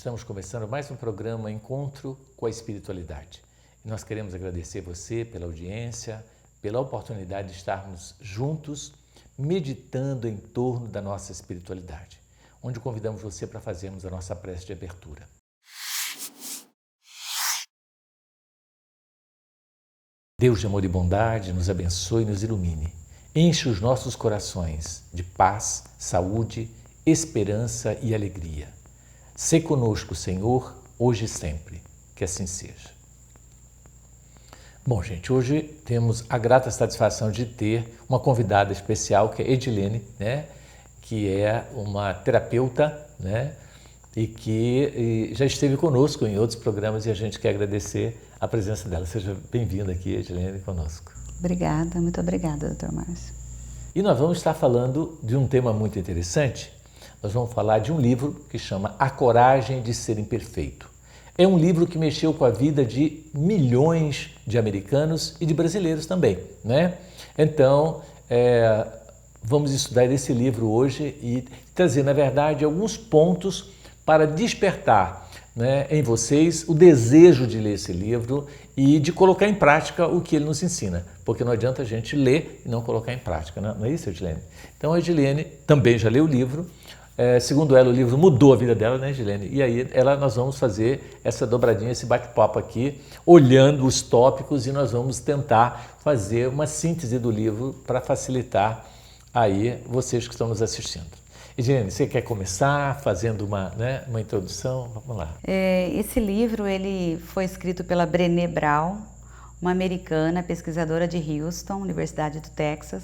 Estamos começando mais um programa Encontro com a Espiritualidade. E nós queremos agradecer você pela audiência, pela oportunidade de estarmos juntos, meditando em torno da nossa espiritualidade, onde convidamos você para fazermos a nossa prece de abertura. Deus de amor e bondade, nos abençoe e nos ilumine. Enche os nossos corações de paz, saúde, esperança e alegria. Sê conosco, Senhor, hoje e sempre. Que assim seja. Bom, gente, hoje temos a grata satisfação de ter uma convidada especial, que é Edilene, né? Que é uma terapeuta, né? E que já esteve conosco em outros programas e a gente quer agradecer a presença dela. Seja bem-vinda aqui, Edilene, conosco. Obrigada, muito obrigada, Dr. Márcio. E nós vamos estar falando de um tema muito interessante. Nós vamos falar de um livro que chama A Coragem de Ser Imperfeito. É um livro que mexeu com a vida de milhões de americanos e de brasileiros também, né? Então, vamos estudar esse livro hoje e trazer, na verdade, alguns pontos para despertar, né, em vocês o desejo de ler esse livro e de colocar em prática o que ele nos ensina, porque não adianta a gente ler e não colocar em prática, não é isso, Edilene? Então, a Edilene também já leu o livro. Segundo ela, o livro mudou a vida dela, né, Edilene? E aí nós vamos fazer essa dobradinha, esse bate-papo aqui, olhando os tópicos, e nós vamos tentar fazer uma síntese do livro para facilitar aí vocês que estão nos assistindo. Edilene, você quer começar fazendo uma introdução? Vamos lá. Esse livro ele foi escrito pela Brené Brown, uma americana pesquisadora de Houston, Universidade do Texas.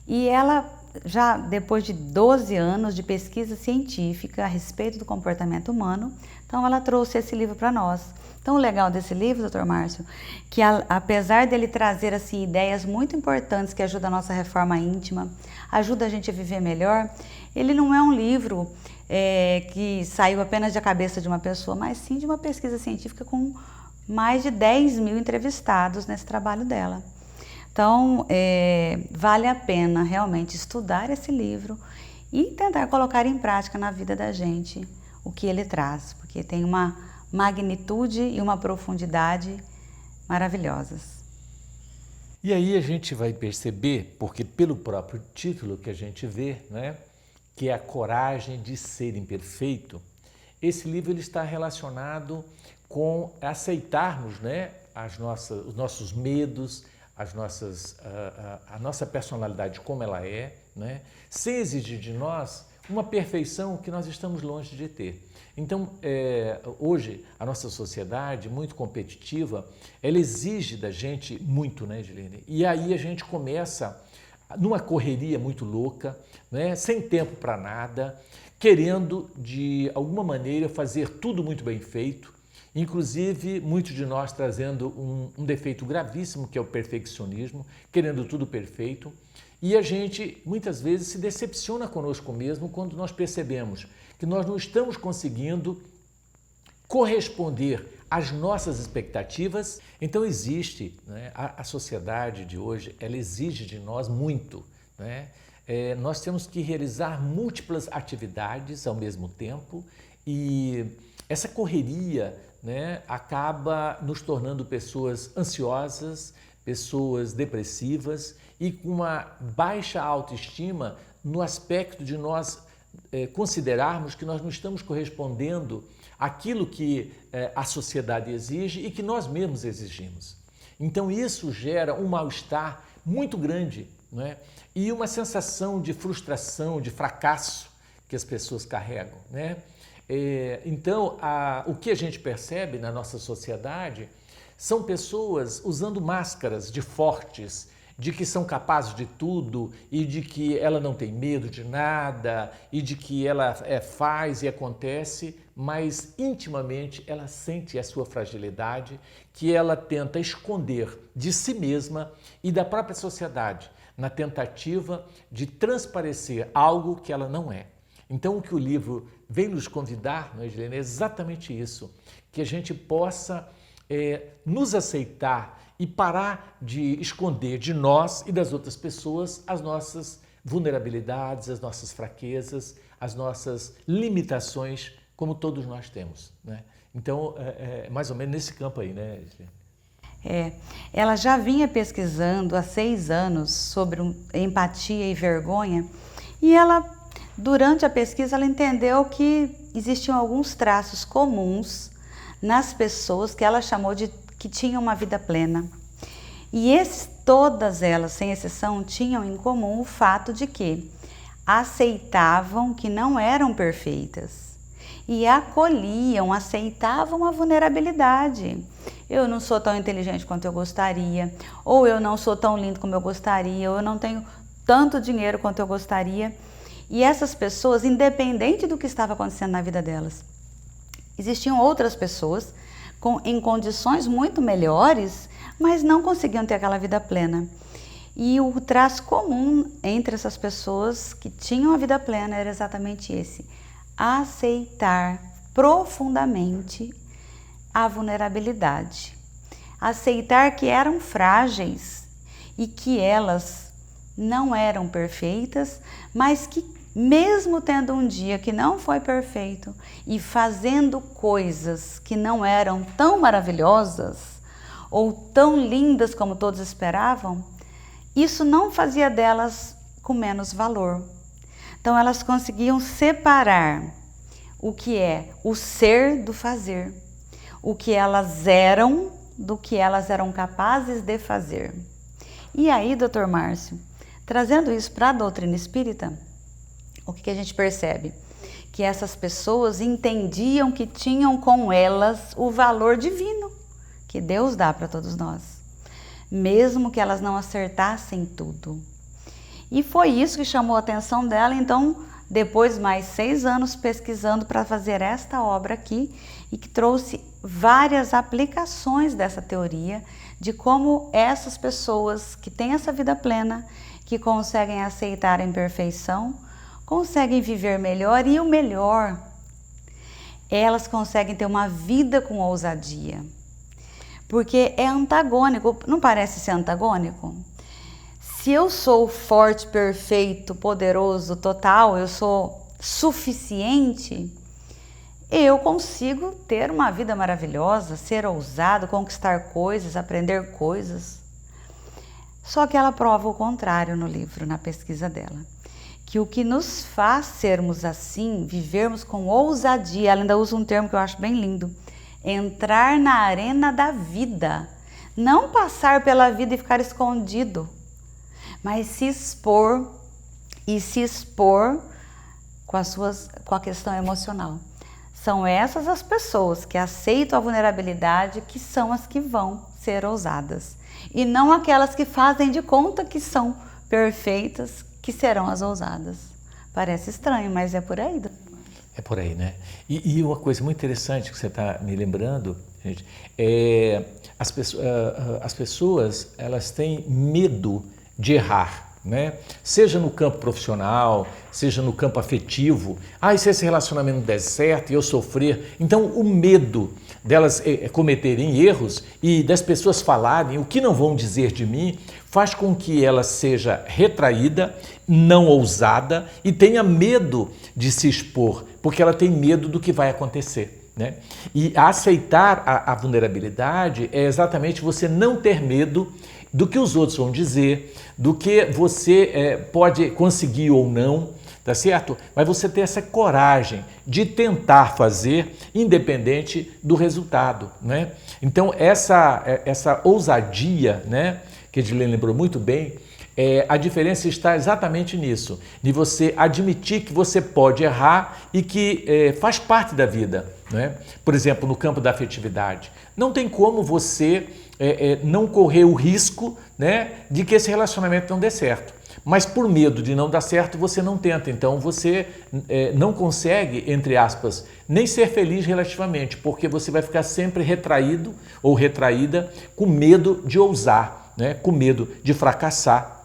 E ela, já depois de 12 anos de pesquisa científica a respeito do comportamento humano, então ela trouxe esse livro para nós. Então o legal desse livro, Dr. Márcio, que apesar dele trazer assim, ideias muito importantes que ajudam a nossa reforma íntima, ajuda a gente a viver melhor, ele não é um livro que saiu apenas da cabeça de uma pessoa, mas sim de uma pesquisa científica com mais de 10 mil entrevistados nesse trabalho dela. Então, vale a pena realmente estudar esse livro e tentar colocar em prática na vida da gente o que ele traz, porque tem uma magnitude e uma profundidade maravilhosas. E aí a gente vai perceber, porque pelo próprio título que a gente vê, né, que é A Coragem de Ser Imperfeito, esse livro ele está relacionado com aceitarmos, né, os nossos medos, a nossa personalidade como ela é, né? Sem exigir de nós uma perfeição que nós estamos longe de ter. Então, hoje, a nossa sociedade, muito competitiva, ela exige da gente muito, né, Edilene? E aí a gente começa numa correria muito louca, né? Sem tempo para nada, querendo, de alguma maneira, fazer tudo muito bem feito. Inclusive, muitos de nós trazendo um defeito gravíssimo, que é o perfeccionismo, querendo tudo perfeito. E a gente, muitas vezes, se decepciona conosco mesmo quando nós percebemos que nós não estamos conseguindo corresponder às nossas expectativas. Então, existe, né, a sociedade de hoje, ela exige de nós muito, né? Nós temos que realizar múltiplas atividades ao mesmo tempo e essa correria, né, acaba nos tornando pessoas ansiosas, pessoas depressivas e com uma baixa autoestima no aspecto de nós considerarmos que nós não estamos correspondendo àquilo que a sociedade exige e que nós mesmos exigimos. Então isso gera um mal-estar muito grande, né, e uma sensação de frustração, de fracasso que as pessoas carregam, né? Então, o que a gente percebe na nossa sociedade são pessoas usando máscaras de fortes, de que são capazes de tudo e de que ela não tem medo de nada e de que ela faz e acontece, mas intimamente ela sente a sua fragilidade, que ela tenta esconder de si mesma e da própria sociedade, na tentativa de transparecer algo que ela não é. Então, o que o livro vem nos convidar, não é, Edilene, é exatamente isso, que a gente possa nos aceitar e parar de esconder de nós e das outras pessoas as nossas vulnerabilidades, as nossas fraquezas, as nossas limitações como todos nós temos, né? Então, mais ou menos nesse campo aí, né? Ela já vinha pesquisando há 6 anos sobre empatia e vergonha, e ela, durante a pesquisa, ela entendeu que existiam alguns traços comuns nas pessoas que ela chamou de que tinham uma vida plena. E todas elas, sem exceção, tinham em comum o fato de que aceitavam que não eram perfeitas e acolhiam, aceitavam a vulnerabilidade. Eu não sou tão inteligente quanto eu gostaria, ou eu não sou tão lindo como eu gostaria, ou eu não tenho tanto dinheiro quanto eu gostaria. E essas pessoas, independente do que estava acontecendo na vida delas, existiam outras pessoas em condições muito melhores, mas não conseguiam ter aquela vida plena. E o traço comum entre essas pessoas que tinham a vida plena era exatamente esse: aceitar profundamente a vulnerabilidade, aceitar que eram frágeis e que elas não eram perfeitas, mas que mesmo tendo um dia que não foi perfeito e fazendo coisas que não eram tão maravilhosas ou tão lindas como todos esperavam, isso não fazia delas com menos valor. Então elas conseguiam separar o que é o ser do fazer, o que elas eram do que elas eram capazes de fazer. E aí, Dr. Márcio, trazendo isso para a doutrina espírita, o que a gente percebe? Que essas pessoas entendiam que tinham com elas o valor divino que Deus dá para todos nós, mesmo que elas não acertassem tudo. E foi isso que chamou a atenção dela. Então, depois mais 6 anos pesquisando para fazer esta obra aqui, e que trouxe várias aplicações dessa teoria, de como essas pessoas que têm essa vida plena, que conseguem aceitar a imperfeição, conseguem viver melhor, e o melhor, elas conseguem ter uma vida com ousadia. Porque é antagônico, não parece ser antagônico? Se eu sou forte, perfeito, poderoso, total, eu sou suficiente, eu consigo ter uma vida maravilhosa, ser ousado, conquistar coisas, aprender coisas. Só que ela prova o contrário no livro, na pesquisa dela. Que o que nos faz sermos assim, vivermos com ousadia, ela ainda usa um termo que eu acho bem lindo: entrar na arena da vida. Não passar pela vida e ficar escondido, mas se expor, e se expor com a questão emocional. São essas as pessoas que aceitam a vulnerabilidade que são as que vão ser ousadas. E não aquelas que fazem de conta que são perfeitas, que serão as ousadas. Parece estranho, mas é por aí. É por aí, né? E uma coisa muito interessante que você está me lembrando, gente, as pessoas elas têm medo de errar, né? Seja no campo profissional, seja no campo afetivo. E se esse relacionamento não der certo e eu sofrer? Então o medo delas cometerem erros e das pessoas falarem o que não vão dizer de mim faz com que ela seja retraída, não ousada e tenha medo de se expor, porque ela tem medo do que vai acontecer, né? E aceitar a vulnerabilidade é exatamente você não ter medo do que os outros vão dizer, do que você pode conseguir ou não, tá certo? Mas você ter essa coragem de tentar fazer, independente do resultado, né? Então, essa ousadia, né, que a Edilene lembrou muito bem, a diferença está exatamente nisso, de você admitir que você pode errar e que faz parte da vida, né? Por exemplo, no campo da afetividade, não tem como você não correr o risco, né, de que esse relacionamento não dê certo. Mas por medo de não dar certo, você não tenta. Então você não consegue, entre aspas, nem ser feliz relativamente, porque você vai ficar sempre retraído ou retraída com medo de ousar, né, com medo de fracassar.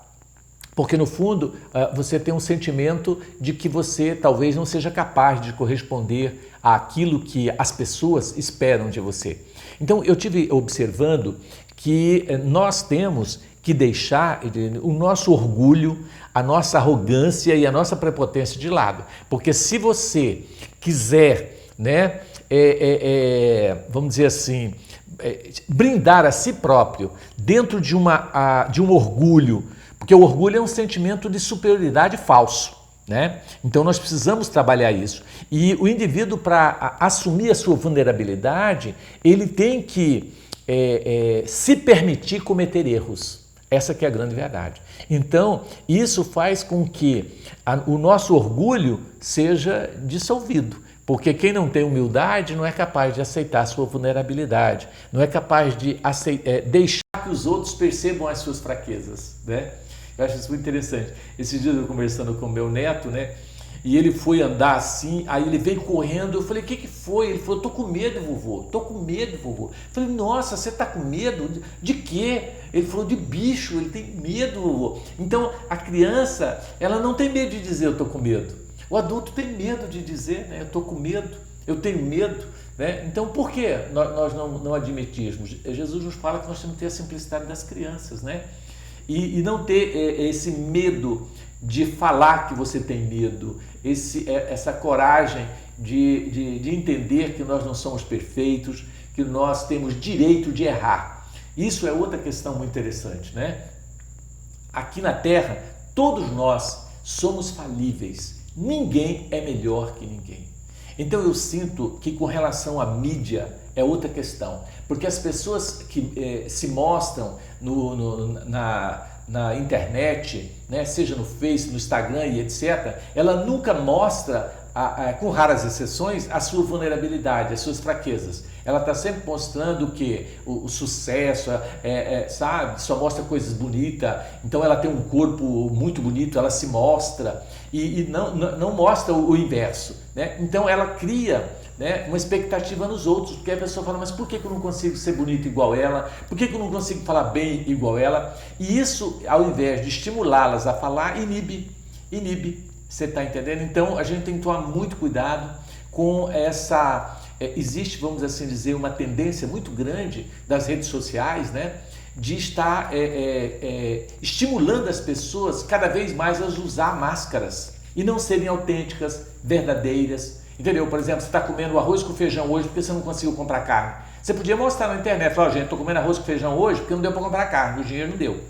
Porque no fundo você tem um sentimento de que você talvez não seja capaz de corresponder àquilo que as pessoas esperam de você. Então eu tive observando que nós temos que deixar o nosso orgulho, a nossa arrogância e a nossa prepotência de lado. Porque se você quiser né, vamos dizer assim, brindar a si próprio dentro de um orgulho, porque o orgulho é um sentimento de superioridade falso, né? Então nós precisamos trabalhar isso. E o indivíduo, para assumir a sua vulnerabilidade, ele tem que se permitir cometer erros. Essa que é a grande verdade. Então, isso faz com que o nosso orgulho seja dissolvido. Porque quem não tem humildade não é capaz de aceitar a sua vulnerabilidade, não é capaz de deixar que os outros percebam as suas fraquezas, né? Eu acho isso muito interessante. Esses dias eu conversando com meu neto, né? E ele foi andar assim, aí ele veio correndo, eu falei, o que foi? Ele falou, tô com medo, vovô, tô com medo, vovô. Eu falei, nossa, você tá com medo? De quê? Ele falou, de bicho, ele tem medo, vovô. Então, a criança, ela não tem medo de dizer eu tô com medo. O adulto tem medo de dizer, né, eu tô com medo, eu tenho medo, né? Então, por que nós não admitirmos? Jesus nos fala que nós temos que ter a simplicidade das crianças, né? E não ter esse medo de falar que você tem medo, essa coragem de entender que nós não somos perfeitos, que nós temos direito de errar. Isso é outra questão muito interessante, né? Aqui na Terra, todos nós somos falíveis, ninguém é melhor que ninguém. Então eu sinto que com relação à mídia é outra questão, porque as pessoas que se mostram na internet, né, seja no Face, no Instagram e etc., ela nunca mostra, com raras exceções, a sua vulnerabilidade, as suas fraquezas. Ela está sempre mostrando que o sucesso, sabe, só mostra coisas bonitas, então ela tem um corpo muito bonito, ela se mostra e não mostra o inverso, né? Então ela cria, né, uma expectativa nos outros, porque a pessoa fala, mas por que eu não consigo ser bonito igual ela? Por que eu não consigo falar bem igual ela? E isso, ao invés de estimulá-las a falar, inibe. Você está entendendo? Então a gente tem que tomar muito cuidado com essa... existe, vamos assim dizer, uma tendência muito grande das redes sociais, né, de estar estimulando as pessoas cada vez mais a usar máscaras e não serem autênticas, verdadeiras. Entendeu? Por exemplo, você está comendo arroz com feijão hoje porque você não conseguiu comprar carne. Você podia mostrar na internet, falar, gente, estou comendo arroz com feijão hoje porque não deu para comprar carne, o dinheiro não deu.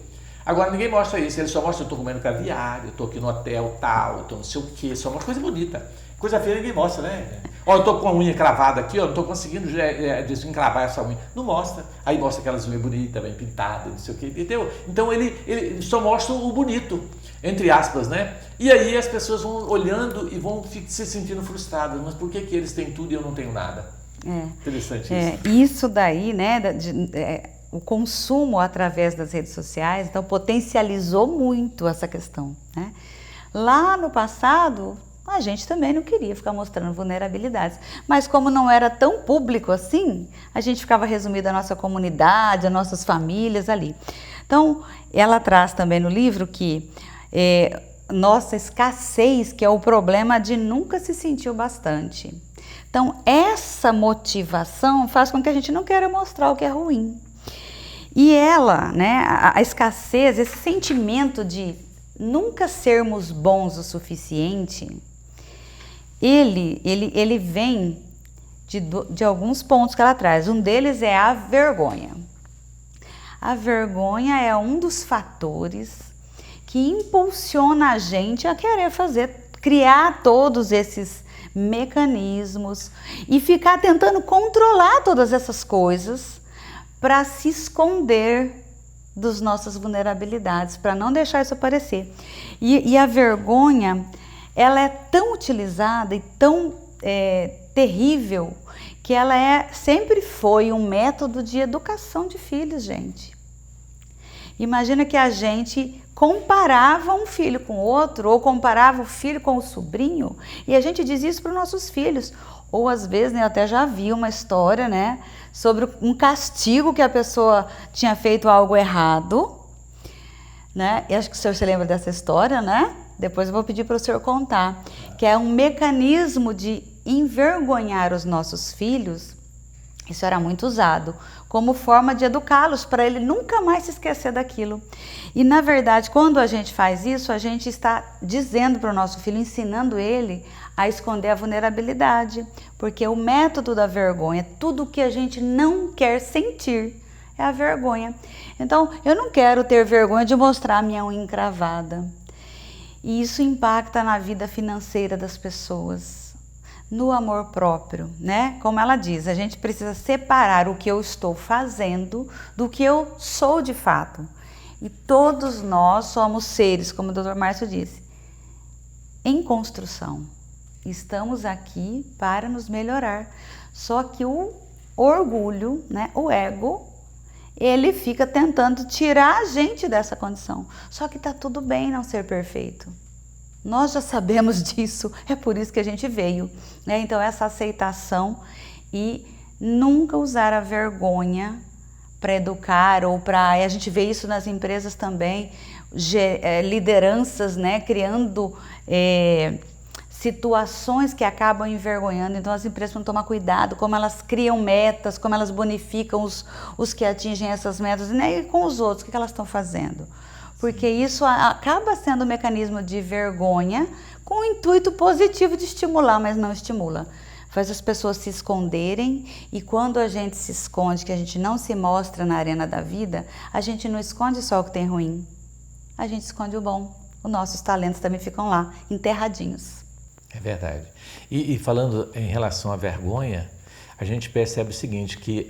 Agora ninguém mostra isso, ele só mostra, eu estou comendo caviar, eu estou aqui no hotel tal, eu estou não sei o quê, só uma coisa bonita. Coisa feia ninguém mostra, né? Ó, eu tô com a unha cravada aqui, ó, não tô conseguindo desencravar essa unha. Não mostra. Aí mostra aquelas unhas bonitas, bem pintadas, não sei o quê, entendeu? Então ele só mostra o bonito, entre aspas, né? E aí as pessoas vão olhando e vão se sentindo frustradas. Mas por que eles têm tudo e eu não tenho nada? Interessante isso. Isso daí, né, o consumo através das redes sociais, então potencializou muito essa questão, né? Lá no passado, a gente também não queria ficar mostrando vulnerabilidades, mas como não era tão público assim, a gente ficava resumido a nossa comunidade, as nossas famílias ali. Então, ela traz também no livro que nossa escassez, que é o problema de nunca se sentir o bastante. Então, essa motivação faz com que a gente não queira mostrar o que é ruim. E ela, né, a escassez, esse sentimento de nunca sermos bons o suficiente, ele vem de alguns pontos que ela traz. Um deles é a vergonha. A vergonha é um dos fatores que impulsiona a gente a querer criar todos esses mecanismos e ficar tentando controlar todas essas coisas para se esconder das nossas vulnerabilidades, para não deixar isso aparecer. E a vergonha, ela é tão utilizada e tão terrível que ela sempre foi um método de educação de filhos, gente. Imagina que a gente comparava um filho com o outro, ou comparava o filho com o sobrinho, e a gente diz isso para os nossos filhos. Ou às vezes, né, eu até já vi uma história, né, sobre um castigo que a pessoa tinha feito algo errado, né? E acho que o senhor se lembra dessa história, né? Depois eu vou pedir para o senhor contar, que é um mecanismo de envergonhar os nossos filhos. Isso era muito usado como forma de educá-los para ele nunca mais se esquecer daquilo. E na verdade, quando a gente faz isso, a gente está dizendo para o nosso filho, ensinando ele a esconder a vulnerabilidade, porque o método da vergonha, tudo que a gente não quer sentir, é a vergonha. Então, eu não quero ter vergonha de mostrar a minha unha encravada. E isso impacta na vida financeira das pessoas, no amor próprio, né? Como ela diz, a gente precisa separar o que eu estou fazendo do que eu sou de fato. E todos nós somos seres, como o Dr. Márcio disse, em construção. Estamos aqui para nos melhorar. Só que o orgulho, né, o ego, ele fica tentando tirar a gente dessa condição. Só que está tudo bem não ser perfeito. Nós já sabemos disso, é por isso que a gente veio, né? Então essa aceitação e nunca usar a vergonha para educar ou para... A gente vê isso nas empresas também, lideranças, né, criando situações que acabam envergonhando. Então as empresas vão tomar cuidado, como elas criam metas, como elas bonificam os que atingem essas metas, né? E com os outros, o que elas estão fazendo? Porque isso acaba sendo um mecanismo de vergonha com o intuito positivo de estimular, mas não estimula. Faz as pessoas se esconderem, e quando a gente se esconde, que a gente não se mostra na arena da vida, a gente não esconde só o que tem ruim, a gente esconde o bom. Os nossos talentos também ficam lá, enterradinhos. É verdade. E falando em relação à vergonha, a gente percebe o seguinte, que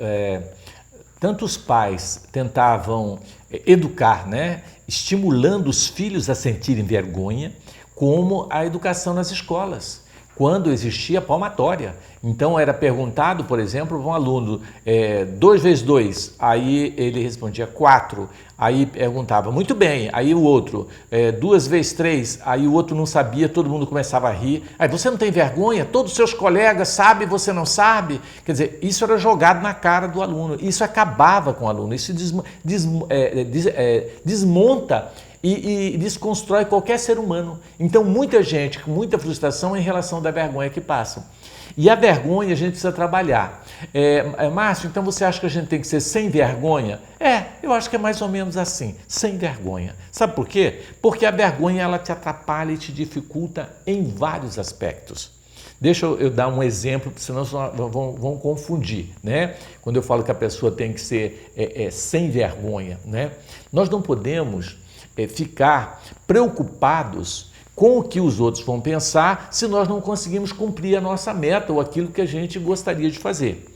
tanto os pais tentavam educar, né, estimulando os filhos a sentirem vergonha, como a educação nas escolas, quando existia palmatória. Então era perguntado, por exemplo, para um aluno, 2 vezes 2, aí ele respondia 4, aí perguntava, muito bem, aí o outro, 2 vezes 3, aí o outro não sabia, todo mundo começava a rir, aí você não tem vergonha? Todos os seus colegas sabem, você não sabe? Quer dizer, isso era jogado na cara do aluno, isso acabava com o aluno, isso desmonta e desconstrói qualquer ser humano. Então muita gente com muita frustração em relação da vergonha que passam. E a vergonha a gente precisa trabalhar. Márcio, então você acha que a gente tem que ser sem vergonha? Eu acho que é mais ou menos assim, sem vergonha. Sabe por quê? Porque a vergonha ela te atrapalha e te dificulta em vários aspectos. Deixa eu dar um exemplo, senão vão confundir, né? Quando eu falo que a pessoa tem que ser sem vergonha, né? Nós não podemos ficar preocupados com o que os outros vão pensar se nós não conseguimos cumprir a nossa meta ou aquilo que a gente gostaria de fazer.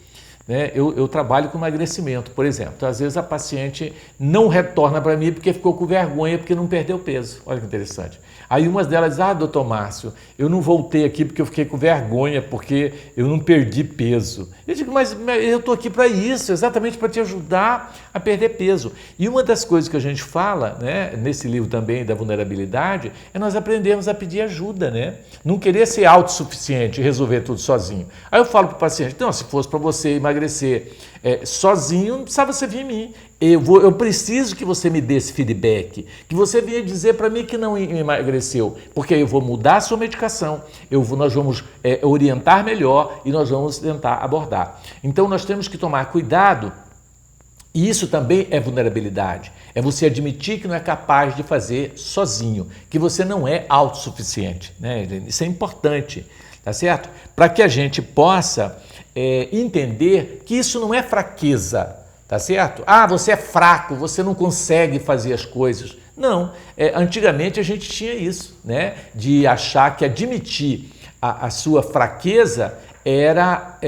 Eu trabalho com emagrecimento, por exemplo. Então, às vezes a paciente não retorna para mim porque ficou com vergonha, porque não perdeu peso. Olha que interessante. Aí umas delas dizem, doutor Márcio, eu não voltei aqui porque eu fiquei com vergonha, porque eu não perdi peso. Eu digo, mas eu estou aqui para isso, exatamente para te ajudar a perder peso. E uma das coisas que a gente fala, né, nesse livro também da vulnerabilidade, é nós aprendermos a pedir ajuda, né? Não querer ser autossuficiente e resolver tudo sozinho. Aí eu falo para o paciente, não, se fosse para você emagrecer sozinho, não precisava você vir em mim. Eu preciso que você me dê esse feedback, que você venha dizer para mim que não emagreceu, porque aí eu vou mudar a sua medicação, nós vamos orientar melhor e nós vamos tentar abordar. Então nós temos que tomar cuidado, e isso também é vulnerabilidade, é você admitir que não é capaz de fazer sozinho, que você não é autossuficiente, né? Isso é importante, tá certo? Para que a gente possa entender que isso não é fraqueza, tá certo? Você é fraco, você não consegue fazer as coisas. Não, antigamente a gente tinha isso, né? De achar que admitir a sua fraqueza era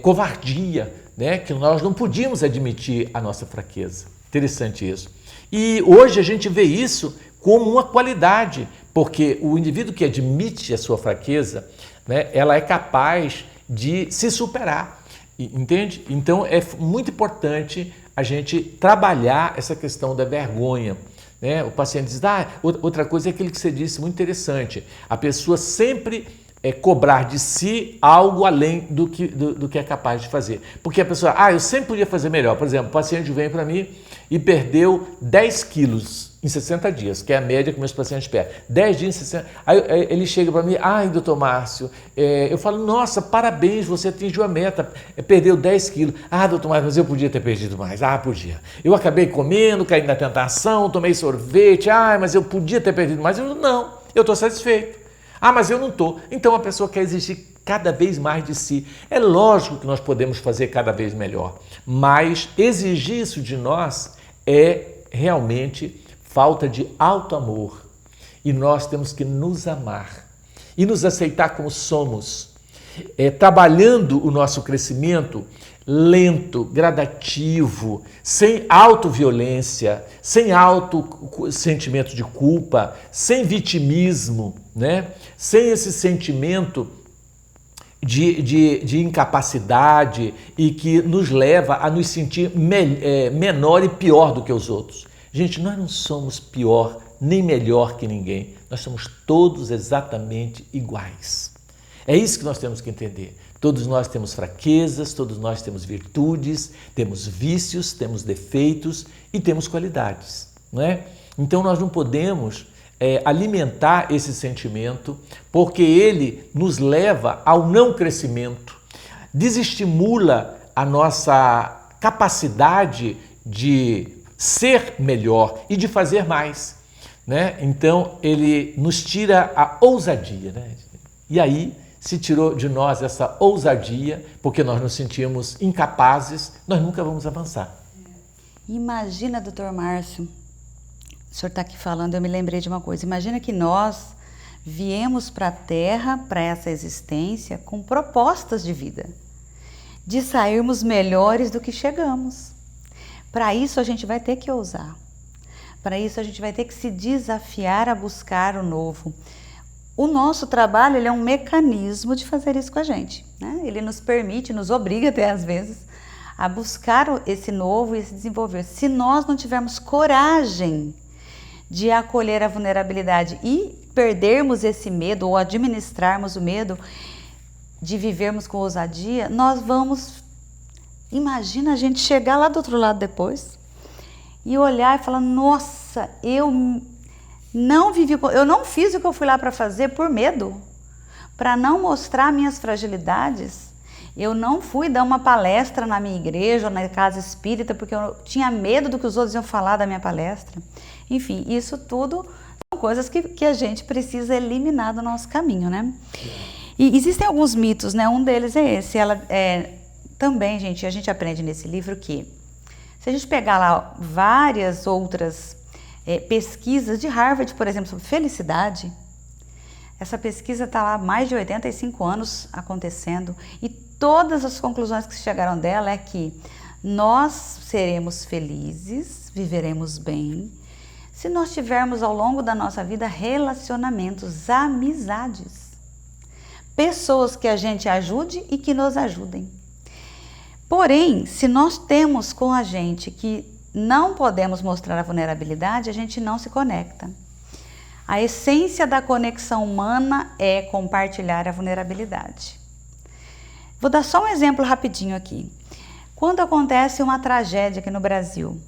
covardia, né? Que nós não podíamos admitir a nossa fraqueza. Interessante isso. E hoje a gente vê isso como uma qualidade, porque o indivíduo que admite a sua fraqueza, né, ela é capaz de se superar. Entende? Então é muito importante a gente trabalhar essa questão da vergonha, né? O paciente diz, outra coisa é aquilo que você disse, muito interessante, a pessoa sempre cobrar de si algo além do que é capaz de fazer. Porque a pessoa, eu sempre podia fazer melhor. Por exemplo, o paciente vem para mim e perdeu 10 quilos em 60 dias, que é a média que meus pacientes perdem. 10 dias em 60. Aí ele chega para mim, doutor Márcio, eu falo, nossa, parabéns, você atingiu a meta, perdeu 10 quilos. Doutor Márcio, mas eu podia ter perdido mais. Podia. Eu acabei comendo, caí na tentação, tomei sorvete, mas eu podia ter perdido mais. Não, eu estou satisfeito. Mas eu não estou. Então a pessoa quer exigir cada vez mais de si. É lógico que nós podemos fazer cada vez melhor, mas exigir isso de nós é realmente falta de auto-amor. E nós temos que nos amar e nos aceitar como somos, trabalhando o nosso crescimento lento, gradativo, sem autoviolência, sem sentimento de culpa, sem vitimismo, né? Sem esse sentimento de incapacidade e que nos leva a nos sentir menor e pior do que os outros. Gente, nós não somos pior nem melhor que ninguém, nós somos todos exatamente iguais. É isso que nós temos que entender. Todos nós temos fraquezas, todos nós temos virtudes, temos vícios, temos defeitos e temos qualidades, não é? Então nós não podemos alimentar esse sentimento, porque ele nos leva ao não crescimento, desestimula a nossa capacidade de ser melhor e de fazer mais, né? Então ele nos tira a ousadia, né? E aí, se tirou de nós essa ousadia, porque nós nos sentimos incapazes, nós nunca vamos avançar. Imagina, doutor Márcio, o senhor está aqui falando, eu me lembrei de uma coisa. Imagina que nós viemos para a Terra, para essa existência, com propostas de vida, de sairmos melhores do que chegamos. Para isso a gente vai ter que ousar. Para isso a gente vai ter que se desafiar a buscar o novo. O nosso trabalho ele é um mecanismo de fazer isso com a gente, né? Ele nos permite, nos obriga até às vezes, a buscar esse novo e se desenvolver. Se nós não tivermos coragem de acolher a vulnerabilidade e perdermos esse medo ou administrarmos o medo de vivermos com ousadia, nós vamos... Imagina a gente chegar lá do outro lado depois e olhar e falar, nossa, eu não fiz o que eu fui lá para fazer por medo, para não mostrar minhas fragilidades. Eu não fui dar uma palestra na minha igreja ou na casa espírita porque eu tinha medo do que os outros iam falar da minha palestra. Enfim, isso tudo são coisas que a gente precisa eliminar do nosso caminho, né? E existem alguns mitos, né? Um deles é esse. Também, gente, a gente aprende nesse livro que se a gente pegar lá várias outras pesquisas de Harvard, por exemplo, sobre felicidade, essa pesquisa está lá há mais de 85 anos acontecendo e todas as conclusões que chegaram dela é que nós seremos felizes, viveremos bem, se nós tivermos ao longo da nossa vida relacionamentos, amizades, pessoas que a gente ajude e que nos ajudem. Porém, se nós temos com a gente que não podemos mostrar a vulnerabilidade, a gente não se conecta. A essência da conexão humana é compartilhar a vulnerabilidade. Vou dar só um exemplo rapidinho aqui. Quando acontece uma tragédia aqui no Brasil,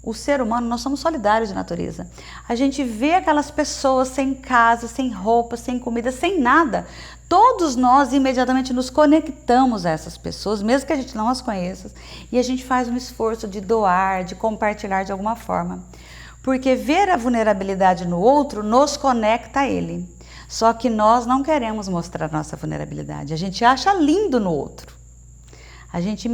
o ser humano, nós somos solidários de natureza. A gente vê aquelas pessoas sem casa, sem roupa, sem comida, sem nada. Todos nós imediatamente nos conectamos a essas pessoas, mesmo que a gente não as conheça, e a gente faz um esforço de doar, de compartilhar de alguma forma. Porque ver a vulnerabilidade no outro nos conecta a ele. Só que nós não queremos mostrar nossa vulnerabilidade. A gente acha lindo no outro. A gente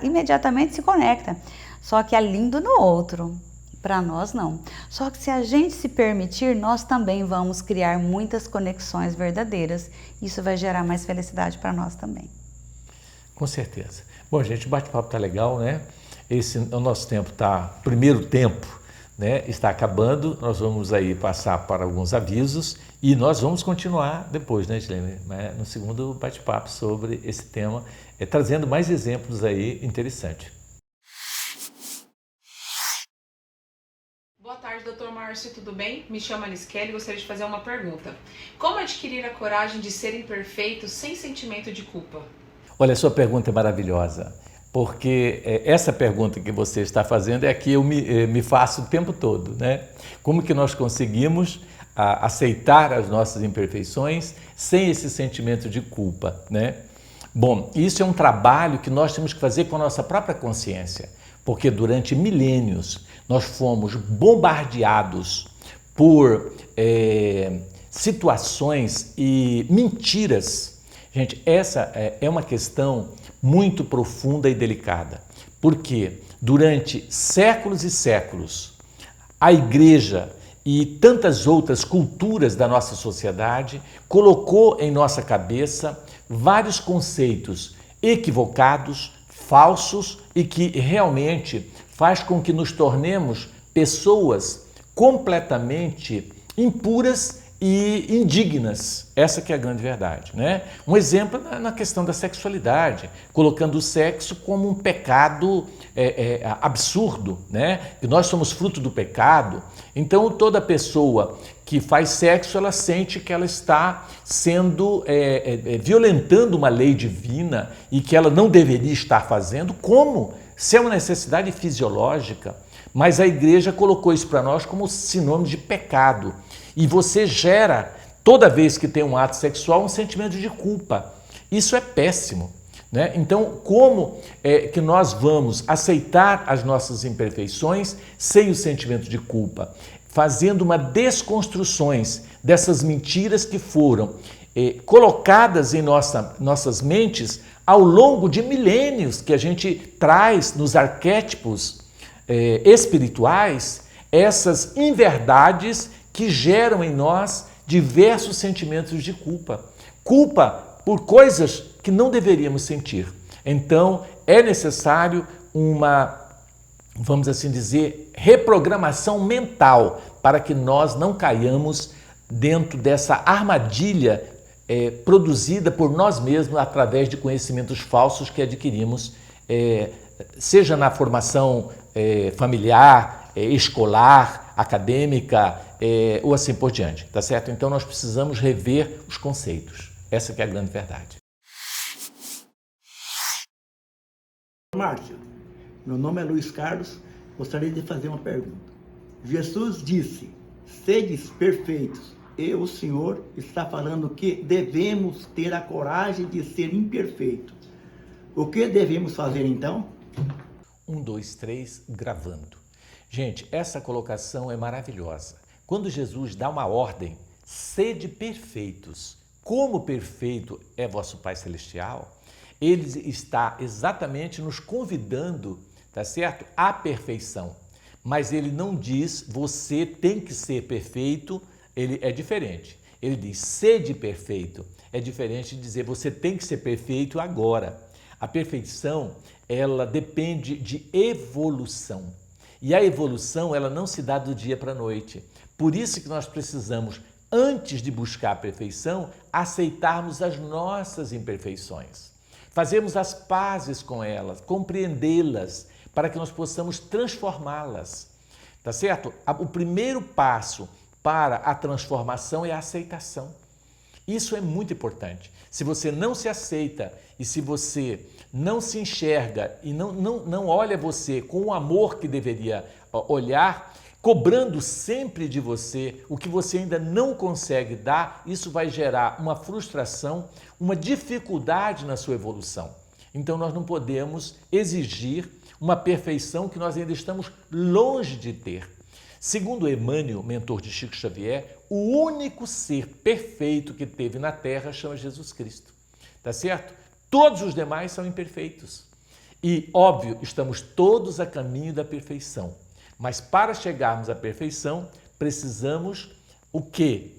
imediatamente se conecta. Só que é lindo no outro. Para nós não. Só que se a gente se permitir, nós também vamos criar muitas conexões verdadeiras. Isso vai gerar mais felicidade para nós também. Com certeza. Bom, gente, o bate-papo tá legal, né? O nosso tempo tá, primeiro tempo, né, está acabando. Nós vamos aí passar para alguns avisos e nós vamos continuar depois, né, Gilene? No segundo bate-papo sobre esse tema, trazendo mais exemplos aí interessantes. Boa tarde, doutor Márcio, tudo bem? Me chamo Alice Kelly e gostaria de fazer uma pergunta. Como adquirir a coragem de ser imperfeito sem sentimento de culpa? Olha, a sua pergunta é maravilhosa, porque essa pergunta que você está fazendo é a que eu me faço o tempo todo, né? Como que nós conseguimos aceitar as nossas imperfeições sem esse sentimento de culpa, né? Bom, isso é um trabalho que nós temos que fazer com a nossa própria consciência, porque durante milênios nós fomos bombardeados por situações e mentiras. Gente, essa é uma questão muito profunda e delicada, porque durante séculos e séculos a igreja e tantas outras culturas da nossa sociedade colocou em nossa cabeça vários conceitos equivocados, falsos e que realmente faz com que nos tornemos pessoas completamente impuras e indignas. Essa que é a grande verdade, né? Um exemplo na questão da sexualidade, colocando o sexo como um pecado absurdo, né? Que nós somos fruto do pecado. Então toda pessoa que faz sexo, ela sente que ela está sendo violentando uma lei divina e que ela não deveria estar fazendo, como se é uma necessidade fisiológica. Mas a igreja colocou isso para nós como sinônimo de pecado. E você gera, toda vez que tem um ato sexual, um sentimento de culpa. Isso é péssimo, né? Então, como que nós vamos aceitar as nossas imperfeições sem o sentimento de culpa? Fazendo uma desconstruções dessas mentiras que foram colocadas em nossas mentes ao longo de milênios, que a gente traz nos arquétipos espirituais, essas inverdades que geram em nós diversos sentimentos de culpa. Culpa por coisas que não deveríamos sentir. Então, é necessário uma, vamos assim dizer, reprogramação mental para que nós não caiamos dentro dessa armadilha produzida por nós mesmos através de conhecimentos falsos que adquirimos, seja na formação familiar, escolar, acadêmica, ou assim por diante, tá certo? Então nós precisamos rever os conceitos. Essa que é a grande verdade. Márcio, meu nome é Luiz Carlos, gostaria de fazer uma pergunta. Jesus disse, sedes perfeitos, e o Senhor está falando que devemos ter a coragem de ser imperfeito. O que devemos fazer então? 1, 2, 3, gravando. Gente, essa colocação é maravilhosa. Quando Jesus dá uma ordem, sede perfeitos, como perfeito é vosso Pai Celestial, ele está exatamente nos convidando, tá certo? À perfeição. Mas ele não diz, você tem que ser perfeito, ele é diferente. Ele diz, sede perfeito, é diferente de dizer, você tem que ser perfeito agora. A perfeição, ela depende de evolução. E a evolução, ela não se dá do dia para a noite. Por isso que nós precisamos, antes de buscar a perfeição, aceitarmos as nossas imperfeições. Fazermos as pazes com elas, compreendê-las, para que nós possamos transformá-las. Tá certo? O primeiro passo para a transformação é a aceitação. Isso é muito importante. Se você não se aceita e se você não se enxerga e não olha você com o amor que deveria olhar, cobrando sempre de você o que você ainda não consegue dar, isso vai gerar uma frustração, uma dificuldade na sua evolução. Então nós não podemos exigir uma perfeição que nós ainda estamos longe de ter. Segundo Emmanuel, mentor de Chico Xavier, o único ser perfeito que teve na Terra chama Jesus Cristo. Tá certo? Todos os demais são imperfeitos. E, óbvio, estamos todos a caminho da perfeição. Mas para chegarmos à perfeição, precisamos o quê?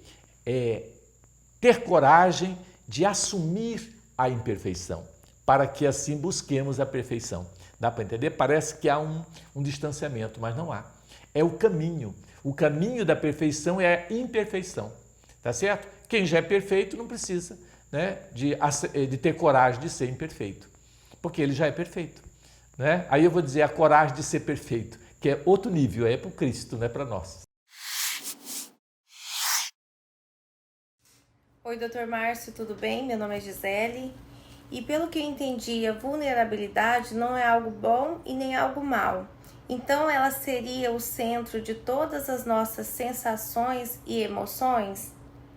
Ter coragem de assumir a imperfeição, para que assim busquemos a perfeição. Dá para entender? Parece que há um distanciamento, mas não há. É o caminho. O caminho da perfeição é a imperfeição. Tá certo? Quem já é perfeito não precisa, né, de ter coragem de ser imperfeito, porque ele já é perfeito. Né? Aí eu vou dizer a coragem de ser perfeito. que é outro nível, é para o Cristo, não é para nós. Oi, Dr. Márcio, tudo bem? Meu nome é Gisele. E pelo que eu entendi, a vulnerabilidade não é algo bom e nem algo mal. Então ela seria o centro de todas as nossas sensações e emoções?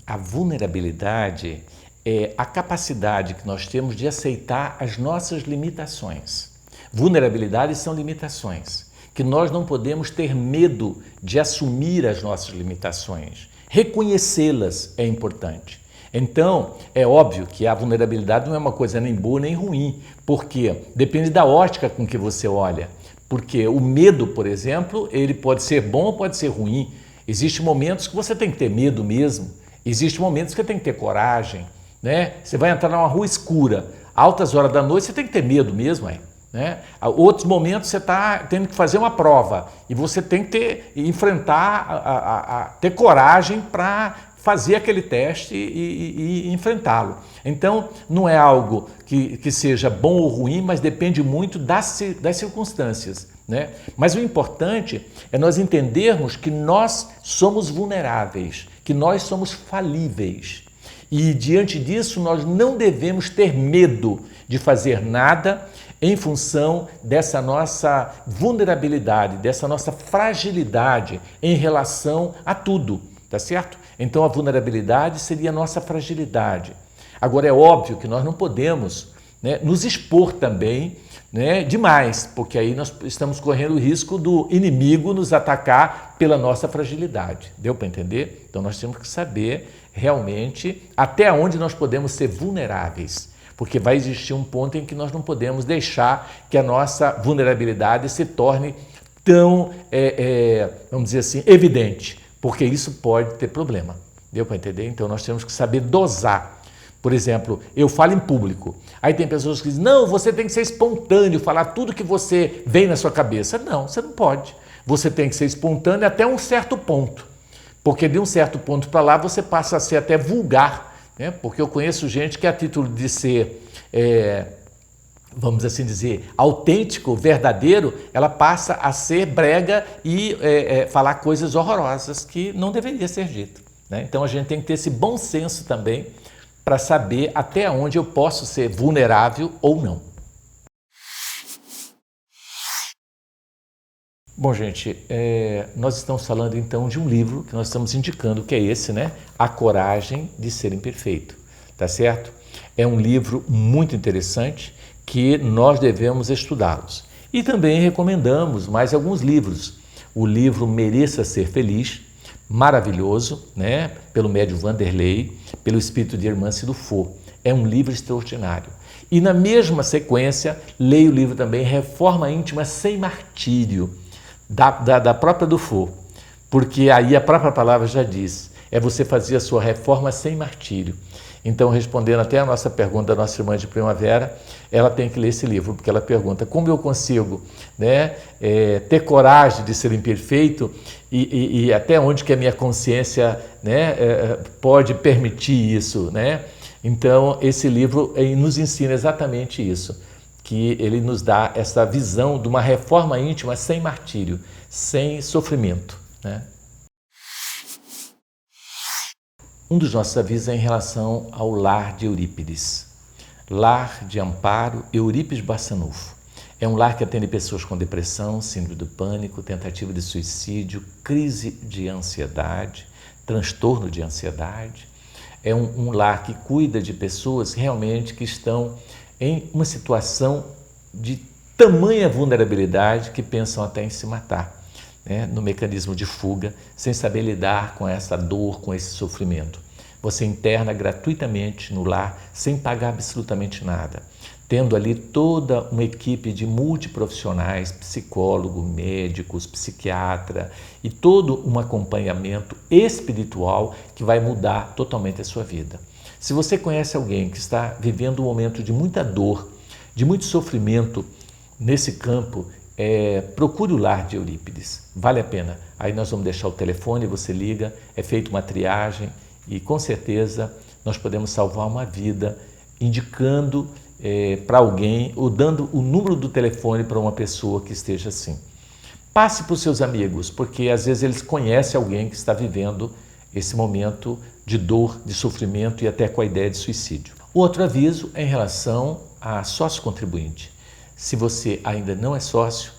A vulnerabilidade é a capacidade que nós temos de aceitar as nossas limitações. Vulnerabilidades são limitações, que nós não podemos ter medo de assumir as nossas limitações. Reconhecê-las é importante. Então, é óbvio que a vulnerabilidade não é uma coisa nem boa nem ruim, porque depende da ótica com que você olha. Porque o medo, por exemplo, ele pode ser bom ou pode ser ruim. Existem momentos que você tem que ter medo mesmo, existem momentos que você tem que ter coragem, né? Você vai entrar numa rua escura, altas horas da noite, você tem que ter medo mesmo, né? Outros momentos você está tendo que fazer uma prova e você tem que enfrentar, ter coragem para fazer aquele teste e enfrentá-lo. Então, não é algo que seja bom ou ruim, mas depende muito das circunstâncias, né? Mas o importante é nós entendermos que nós somos vulneráveis, que nós somos falíveis. E, diante disso, nós não devemos ter medo de fazer nada em função dessa nossa vulnerabilidade, dessa nossa fragilidade em relação a tudo, tá certo? Então, a vulnerabilidade seria a nossa fragilidade. Agora, é óbvio que nós não podemos, né, nos expor também, né, demais, porque aí nós estamos correndo o risco do inimigo nos atacar pela nossa fragilidade. Deu para entender? Então, nós temos que saber realmente até onde nós podemos ser vulneráveis, porque vai existir um ponto em que nós não podemos deixar que a nossa vulnerabilidade se torne tão, vamos dizer assim, evidente, porque isso pode ter problema. Deu para entender? Então, nós temos que saber dosar. Por exemplo, eu falo em público, aí tem pessoas que dizem, não, você tem que ser espontâneo, falar tudo que você vem na sua cabeça. Não, você não pode. Você tem que ser espontâneo até um certo ponto, porque de um certo ponto para lá você passa a ser até vulgar, né? Porque eu conheço gente que a título de ser, vamos assim dizer, autêntico, verdadeiro, ela passa a ser brega e falar coisas horrorosas que não deveria ser dito, né? Então a gente tem que ter esse bom senso também para saber até onde eu posso ser vulnerável ou não. Bom, gente, nós estamos falando então de um livro que nós estamos indicando, que é esse, né? A Coragem de Ser Imperfeito, tá certo? É um livro muito interessante que nós devemos estudá-los. E também recomendamos mais alguns livros. O livro Mereça Ser Feliz, maravilhoso, né? Pelo médium Vanderlei, pelo espírito de Hermance Dufour. É um livro extraordinário. E na mesma sequência, leio o livro também Reforma Íntima Sem Martírio, da própria Dufour, porque aí a própria palavra já diz, é você fazer a sua reforma sem martírio. Então, respondendo até a nossa pergunta da nossa irmã de primavera, ela tem que ler esse livro, porque ela pergunta como eu consigo, né, ter coragem de ser imperfeito e até onde que a minha consciência, né, pode permitir isso, né? Então, esse livro nos ensina exatamente isso, que ele nos dá essa visão de uma reforma íntima sem martírio, sem sofrimento, né? Um dos nossos avisos é em relação ao lar de Eurípides. Lar de Amparo Eurípides Barçanufo. É um lar que atende pessoas com depressão, síndrome do pânico, tentativa de suicídio, crise de ansiedade, transtorno de ansiedade. É um lar que cuida de pessoas realmente que estão em uma situação de tamanha vulnerabilidade que pensam até em se matar, né? No mecanismo de fuga, sem saber lidar com essa dor, com esse sofrimento. Você interna gratuitamente no lar, sem pagar absolutamente nada, tendo ali toda uma equipe de multiprofissionais, psicólogo, médicos, psiquiatra e todo um acompanhamento espiritual que vai mudar totalmente a sua vida. Se você conhece alguém que está vivendo um momento de muita dor, de muito sofrimento nesse campo, procure o lar de Eurípides, vale a pena. Aí nós vamos deixar o telefone, você liga, é feita uma triagem e com certeza nós podemos salvar uma vida indicando para alguém ou dando o número do telefone para uma pessoa que esteja assim. passe para os seus amigos, porque às vezes eles conhecem alguém que está vivendo esse momento de dor, de sofrimento e até com a ideia de suicídio. O outro aviso é em relação a sócio contribuinte. Se você ainda não é sócio,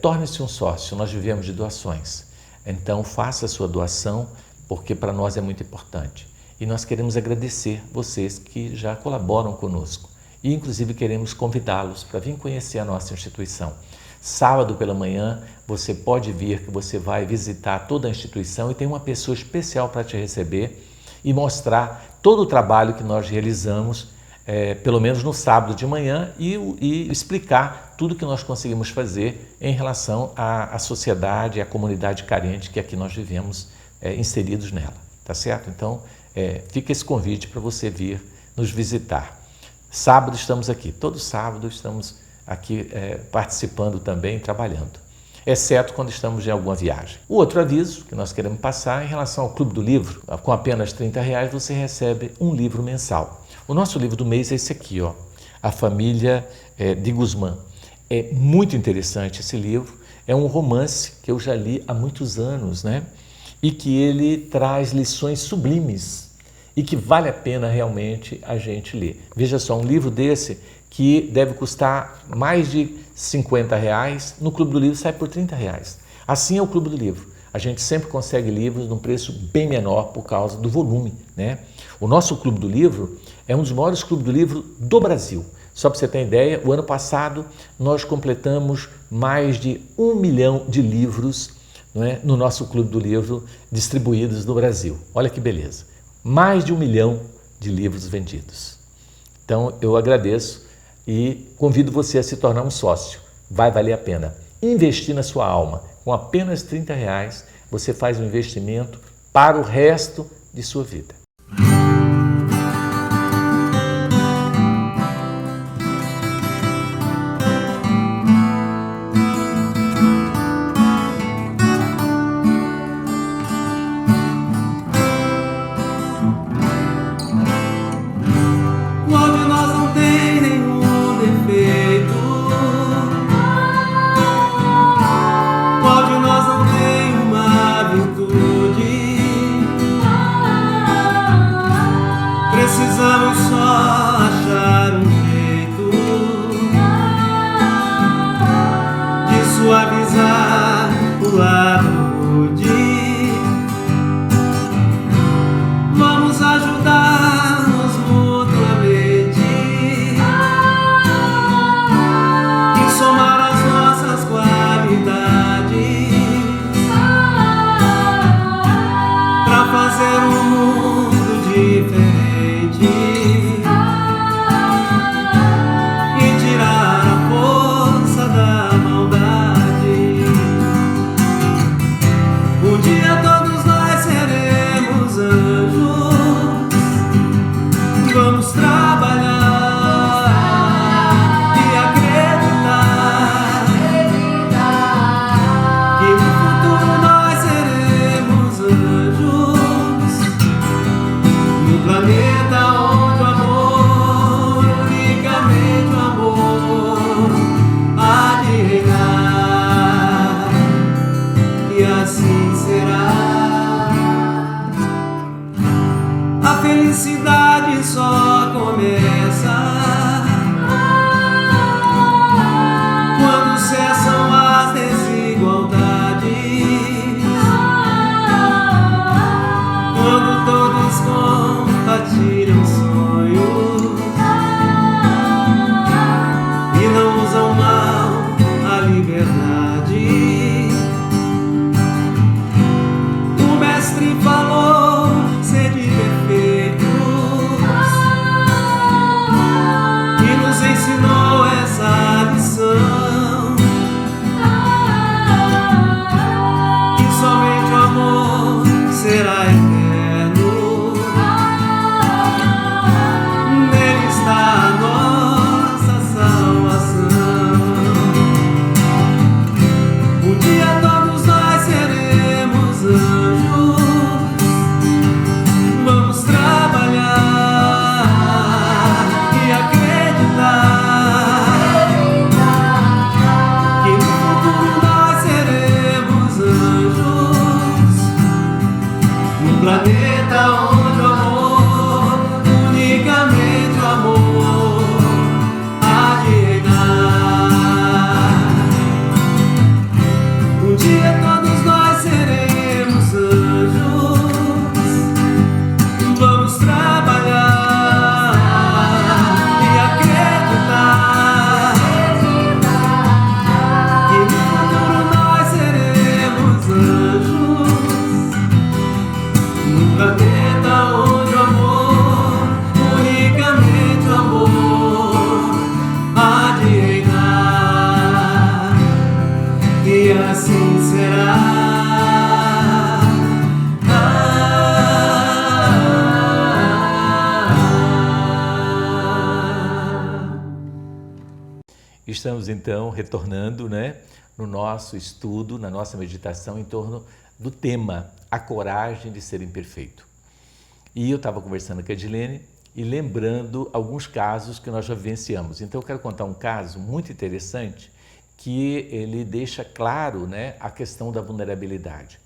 torne-se um sócio. Nós vivemos de doações. Então faça a sua doação, porque para nós é muito importante. E nós queremos agradecer vocês que já colaboram conosco. E inclusive queremos convidá-los para vir conhecer a nossa instituição. Sábado pela manhã você pode vir, que você vai visitar toda a instituição e tem uma pessoa especial para te receber e mostrar todo o trabalho que nós realizamos, pelo menos no sábado de manhã, e explicar tudo que nós conseguimos fazer em relação à sociedade, à comunidade carente que aqui nós vivemos inseridos nela, tá certo? Então, fica esse convite para você vir nos visitar. Sábado estamos aqui, todo sábado estamos aqui participando também, trabalhando, exceto quando estamos em alguma viagem. O outro aviso que nós queremos passar em relação ao Clube do Livro, com apenas R$30 você recebe um livro mensal. O nosso livro do mês é esse aqui, ó, A Família de Guzmán. É muito interessante esse livro, é um romance que eu já li há muitos anos, né? E que ele traz lições sublimes e que vale a pena realmente a gente ler. Veja só, um livro desse que deve custar mais de R$50, no Clube do Livro sai por R$30. Assim é o Clube do Livro. A gente sempre consegue livros num preço bem menor por causa do volume, né? O nosso Clube do Livro é um dos maiores clubes do livro do Brasil. Só para você ter ideia, o ano passado nós completamos mais de 1 milhão de livros, não é, no nosso Clube do Livro distribuídos no Brasil. Olha que beleza! Mais de 1 milhão de livros vendidos. Então eu agradeço e convido você a se tornar um sócio. Vai valer a pena. Investir na sua alma. Com apenas R$30 você faz um investimento para o resto de sua vida. Precisamos só achar um jeito de suavizar o lado rude. Vamos ajudar-nos mutuamente e somar as nossas qualidades para fazer um mundo diferente. E tirar a força da maldade. Um dia todos nós seremos anjos. Vamos trabalhar e acreditar que no futuro nós seremos anjos no planeta onde o amor, unicamente o amor, há de reinar, e assim será. A felicidade só começa quando cessam as desigualdades, quando todos compartilham sonhos e não usam mal a liberdade. O mestre falou: sede perfeitos, planeta onde o amor, unicamente o amor, há de reinar. Um dia todos nós seremos anjos, vamos trabalhar e acreditar que no futuro nós seremos anjos, num planeta onde o amor, unicamente o amor, há de reinar, e assim será. Estamos então retornando, né, no nosso estudo, na nossa meditação em torno do tema A Coragem de Ser Imperfeito. E eu estava conversando com a Edilene e lembrando alguns casos que nós já vivenciamos. Então eu quero contar um caso muito interessante que ele deixa claro, né, a questão da vulnerabilidade.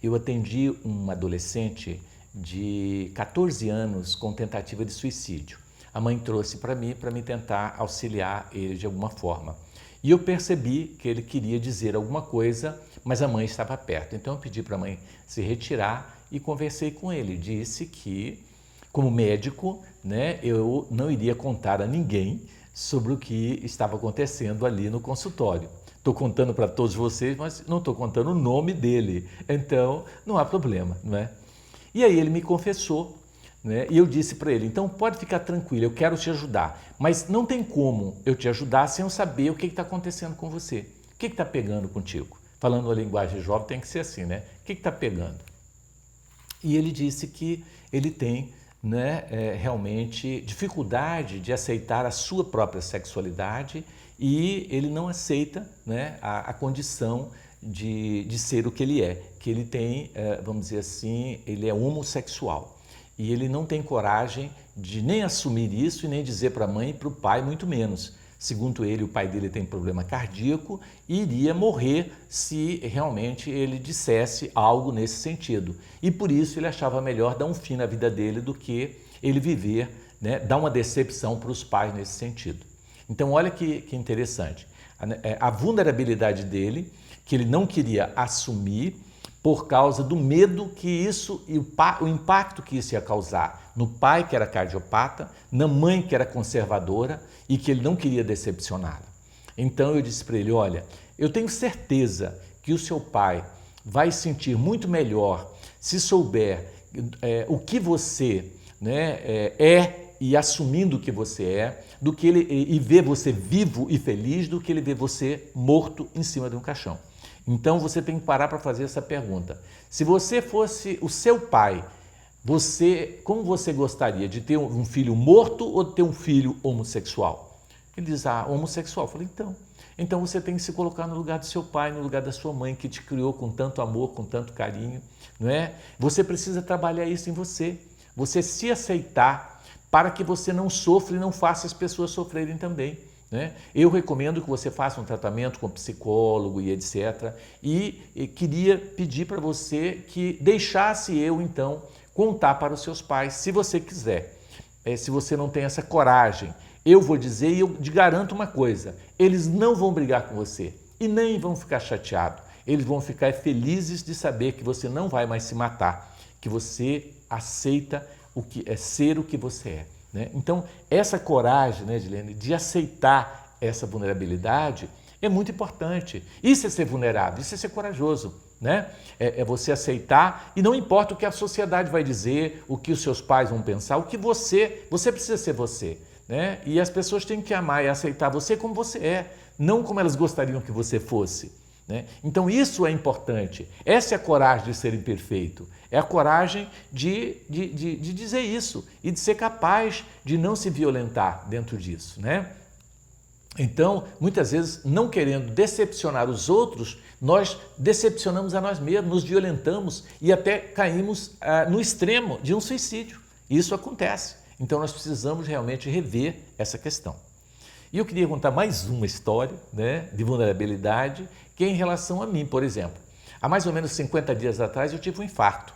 Eu atendi um adolescente de 14 anos com tentativa de suicídio. A mãe trouxe para mim tentar auxiliar ele de alguma forma. E eu percebi que ele queria dizer alguma coisa, mas a mãe estava perto. Então eu pedi para a mãe se retirar e conversei com ele. Disse que, como médico, né, eu não iria contar a ninguém sobre o que estava acontecendo ali no consultório. Estou contando para todos vocês, mas não estou contando o nome dele. Então não há problema, não é? E aí ele me confessou, né? E eu disse para ele, então pode ficar tranquilo, eu quero te ajudar, mas não tem como eu te ajudar sem eu saber o que está acontecendo com você. O que está pegando contigo? Falando a linguagem jovem tem que ser assim, né? O que está pegando? E ele disse que ele tem, né, realmente dificuldade de aceitar a sua própria sexualidade e ele não aceita, né, a condição de ser o que ele é, que ele tem, vamos dizer assim, ele é homossexual. E ele não tem coragem de nem assumir isso e nem dizer para a mãe e para o pai, muito menos. Segundo ele, o pai dele tem problema cardíaco e iria morrer se realmente ele dissesse algo nesse sentido. E por isso ele achava melhor dar um fim na vida dele do que ele viver, né, dar uma decepção para os pais nesse sentido. Então olha que interessante. A vulnerabilidade dele, que ele não queria assumir, por causa do medo que isso e o impacto que isso ia causar no pai, que era cardiopata, na mãe, que era conservadora e que ele não queria decepcioná-la. Então eu disse para ele, olha, eu tenho certeza que o seu pai vai sentir muito melhor se souber o que você, né, é e assumindo o que você é, do que ele e ver você vivo e feliz, do que ele ver você morto em cima de um caixão. Então você tem que parar para fazer essa pergunta. Se você fosse o seu pai, como você gostaria de ter um filho morto ou de ter um filho homossexual? Ele diz, homossexual. Eu falei, então você tem que se colocar no lugar do seu pai, no lugar da sua mãe, que te criou com tanto amor, com tanto carinho, não é? Você precisa trabalhar isso em você se aceitar para que você não sofra e não faça as pessoas sofrerem também. Eu recomendo que você faça um tratamento com psicólogo e etc. E queria pedir para você que deixasse eu, então, contar para os seus pais, se você quiser. Se você não tem essa coragem, eu vou dizer e eu te garanto uma coisa, eles não vão brigar com você e nem vão ficar chateados. Eles vão ficar felizes de saber que você não vai mais se matar, que você aceita o que é ser o que você é. Então, essa coragem, né, Edilene, de aceitar essa vulnerabilidade é muito importante. Isso é ser vulnerável, isso é ser corajoso, né? É você aceitar e não importa o que a sociedade vai dizer, o que os seus pais vão pensar, o que você precisa ser você, né? E as pessoas têm que amar e aceitar você como você é, não como elas gostariam que você fosse, né? Então isso é importante, essa é a coragem de ser imperfeito, é a coragem de dizer isso e de ser capaz de não se violentar dentro disso, né? Então, muitas vezes, não querendo decepcionar os outros, nós decepcionamos a nós mesmos, nos violentamos e até caímos no extremo de um suicídio. Isso acontece. Então, nós precisamos realmente rever essa questão. E eu queria contar mais uma história, né, de vulnerabilidade, que é em relação a mim, por exemplo. Há mais ou menos 50 dias atrás eu tive um infarto.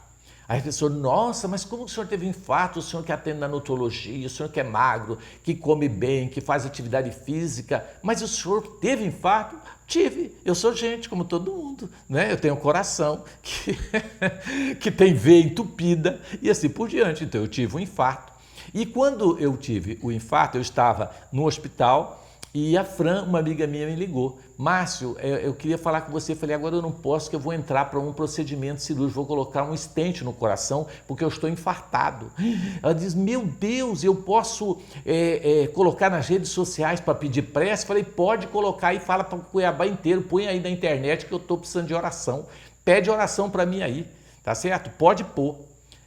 Aí a pessoa, nossa, mas como o senhor teve infarto? O senhor que atende na nutologia, o senhor que é magro, que come bem, que faz atividade física, mas o senhor teve infarto? Tive, eu sou gente como todo mundo, né? Eu tenho um coração que tem veia entupida e assim por diante, então eu tive um infarto. E quando eu tive o infarto, eu estava no hospital e a Fran, uma amiga minha, me ligou. Márcio, eu queria falar com você. Eu falei, agora eu não posso, que eu vou entrar para um procedimento cirúrgico, vou colocar um stent no coração, porque eu estou infartado. Ela diz, meu Deus, eu posso colocar nas redes sociais para pedir prece? Eu falei, pode colocar e fala para o Cuiabá inteiro, põe aí na internet que eu estou precisando de oração. Pede oração para mim aí, tá certo? Pode pôr.